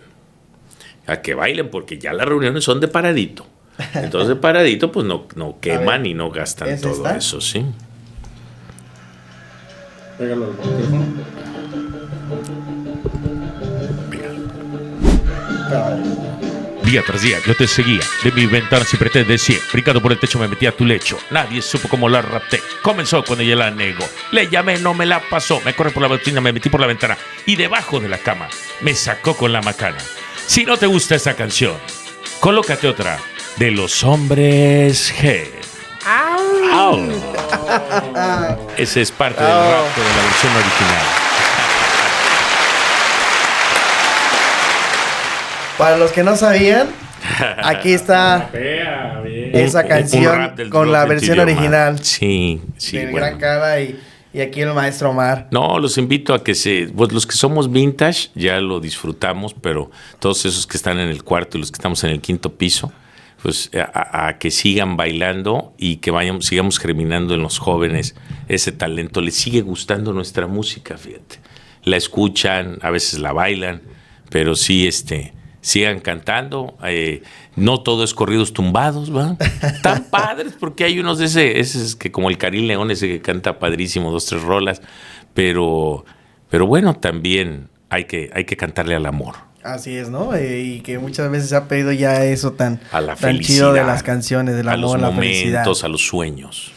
porque ya las reuniones son de paradito. Entonces de paradito pues no queman y no gastan todo eso, ¿sí? Pégalo al micrófono. Día tras día yo te seguía, de mi ventana siempre te decía, brincando por el techo me metí a tu lecho, nadie supo cómo la rapté, comenzó cuando ella la negó, le llamé, no me la pasó, me corre por la ventana, me metí por la ventana y debajo de la cama me sacó con la macana. Si no te gusta esta canción, colócate otra de Los Hombres G. ¡Au! Ese es parte del rap de la versión original. Para los que no sabían, aquí está esa canción con la versión original. Sí, del Gran Cara y aquí el maestro Omar. No, los invito a que pues los que somos vintage ya lo disfrutamos, pero todos esos que están en el cuarto y los que estamos en el quinto piso, pues a que sigan bailando y que sigamos germinando en los jóvenes ese talento. Les sigue gustando nuestra música, fíjate. La escuchan, a veces la bailan, pero sí, sigan cantando. No todo es corridos tumbados, ¿va? Tan padres, porque hay unos de ese que como el Karim León, ese que canta padrísimo, 2, 3 rolas, pero bueno, también hay que cantarle al amor. Así es, ¿no? Y que muchas veces se ha pedido ya eso tan felicidad, chido de las canciones, del amor, a los la momentos, felicidad. a los sueños.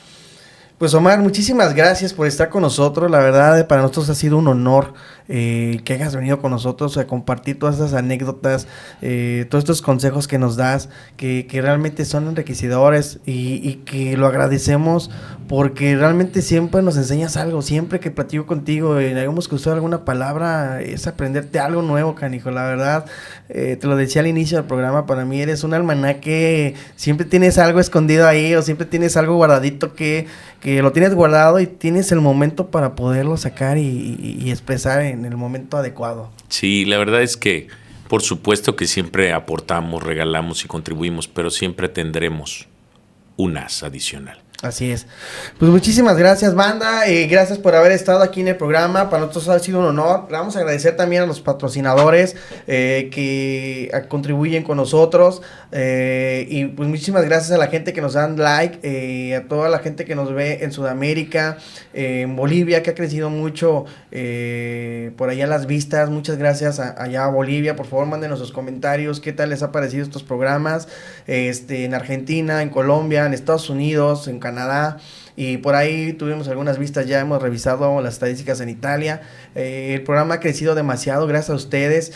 Pues Omar, muchísimas gracias por estar con nosotros. La verdad, para nosotros ha sido un honor que hayas venido con nosotros a compartir todas esas anécdotas, todos estos consejos que nos das, que realmente son enriquecedores y que lo agradecemos porque realmente siempre nos enseñas algo. Siempre que platico contigo, hagamos que usar alguna palabra, es aprenderte algo nuevo, canijo. La verdad, te lo decía al inicio del programa, para mí eres un almanaque, siempre tienes algo escondido ahí o siempre tienes algo guardadito que lo tienes guardado y tienes el momento para poderlo sacar y expresar en el momento adecuado. Sí, la verdad es que por supuesto que siempre aportamos, regalamos y contribuimos, pero siempre tendremos un as adicional. Así es. Pues muchísimas gracias, banda. Gracias por haber estado aquí en el programa. Para nosotros ha sido un honor. Le vamos a agradecer también a los patrocinadores que contribuyen con nosotros. Y pues muchísimas gracias a la gente que nos dan like, a toda la gente que nos ve en Sudamérica, en Bolivia, que ha crecido mucho por allá las vistas. Muchas gracias allá a Bolivia. Por favor, mándenos sus comentarios. ¿Qué tal les ha parecido estos programas? En Argentina, en Colombia, en Estados Unidos, en Canadá, y por ahí tuvimos algunas vistas, ya hemos revisado las estadísticas en Italia. El programa ha crecido demasiado gracias a ustedes.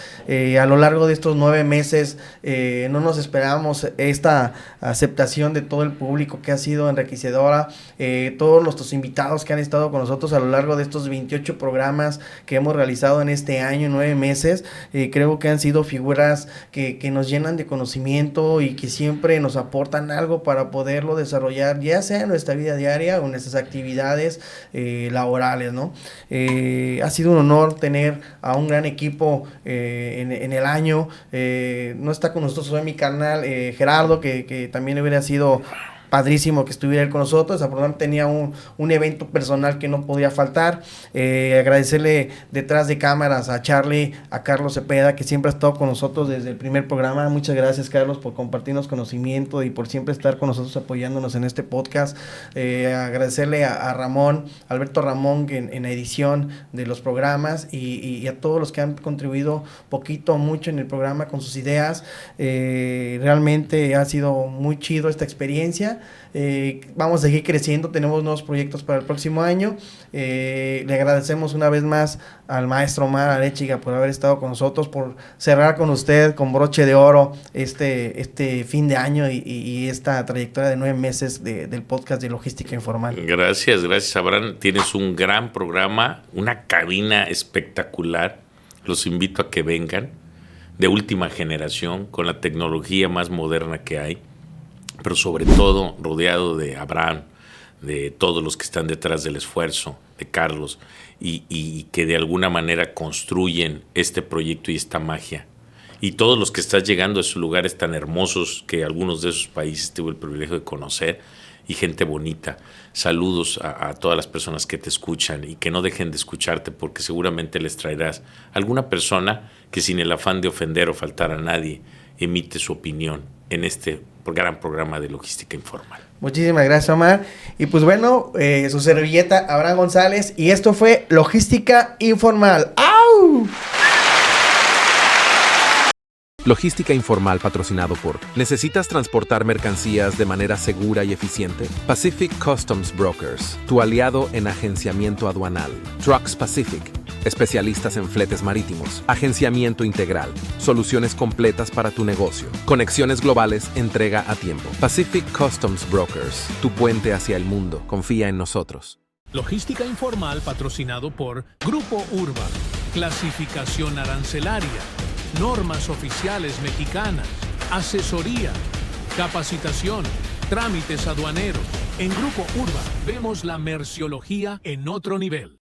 A lo largo de estos 9 meses no nos esperábamos esta aceptación de todo el público que ha sido enriquecedora. Todos nuestros invitados que han estado con nosotros a lo largo de estos 28 programas que hemos realizado en este año, 9 meses, creo que han sido figuras que nos llenan de conocimiento y que siempre nos aportan algo para poderlo desarrollar, ya sea en nuestra vida diaria o en nuestras actividades laborales, ¿no? Ha sido un honor tener a un gran equipo en el año. No está con nosotros hoy mi carnal Gerardo, que también hubiera sido padrísimo que estuviera él con nosotros. Desafortunadamente tenía un evento personal que no podía faltar. Agradecerle detrás de cámaras a Charlie, a Carlos Cepeda, que siempre ha estado con nosotros desde el primer programa. Muchas gracias, Carlos, por compartirnos conocimiento y por siempre estar con nosotros apoyándonos en este podcast. Agradecerle a Ramón, Alberto Ramón, en la edición de los programas y a todos los que han contribuido poquito o mucho en el programa con sus ideas. Realmente ha sido muy chido esta experiencia. Vamos a seguir creciendo, tenemos nuevos proyectos para el próximo año. Le agradecemos una vez más al maestro Omar Arechiga por haber estado con nosotros, por cerrar con usted con broche de oro este fin de año y esta trayectoria de 9 meses del podcast de Logística Informal. Gracias, Abraham. Tienes un gran programa, una cabina espectacular. Los invito a que vengan, de última generación, con la tecnología más moderna que hay, pero sobre todo rodeado de Abraham, de todos los que están detrás del esfuerzo, de Carlos, y que de alguna manera construyen este proyecto y esta magia. y todos los que estás llegando a esos lugares tan hermosos que algunos de esos países tuve el privilegio de conocer, y gente bonita. Saludos a todas las personas que te escuchan y que no dejen de escucharte, porque seguramente les traerás alguna persona que, sin el afán de ofender o faltar a nadie, emite su opinión en este gran programa de Logística Informal. Muchísimas gracias, Omar. Y pues bueno, su servilleta Abraham González, y esto fue Logística Informal. ¡Au! Logística Informal patrocinado por ¿necesitas transportar mercancías de manera segura y eficiente? Pacific Customs Brokers, tu aliado en agenciamiento aduanal. Trucks Pacific, especialistas en fletes marítimos, agenciamiento integral, soluciones completas para tu negocio, conexiones globales, entrega a tiempo. Pacific Customs Brokers, tu puente hacia el mundo. Confía en nosotros. Logística Informal patrocinado por Grupo Urban, clasificación arancelaria, normas oficiales mexicanas, asesoría, capacitación, trámites aduaneros. En Grupo Urban vemos la merciología en otro nivel.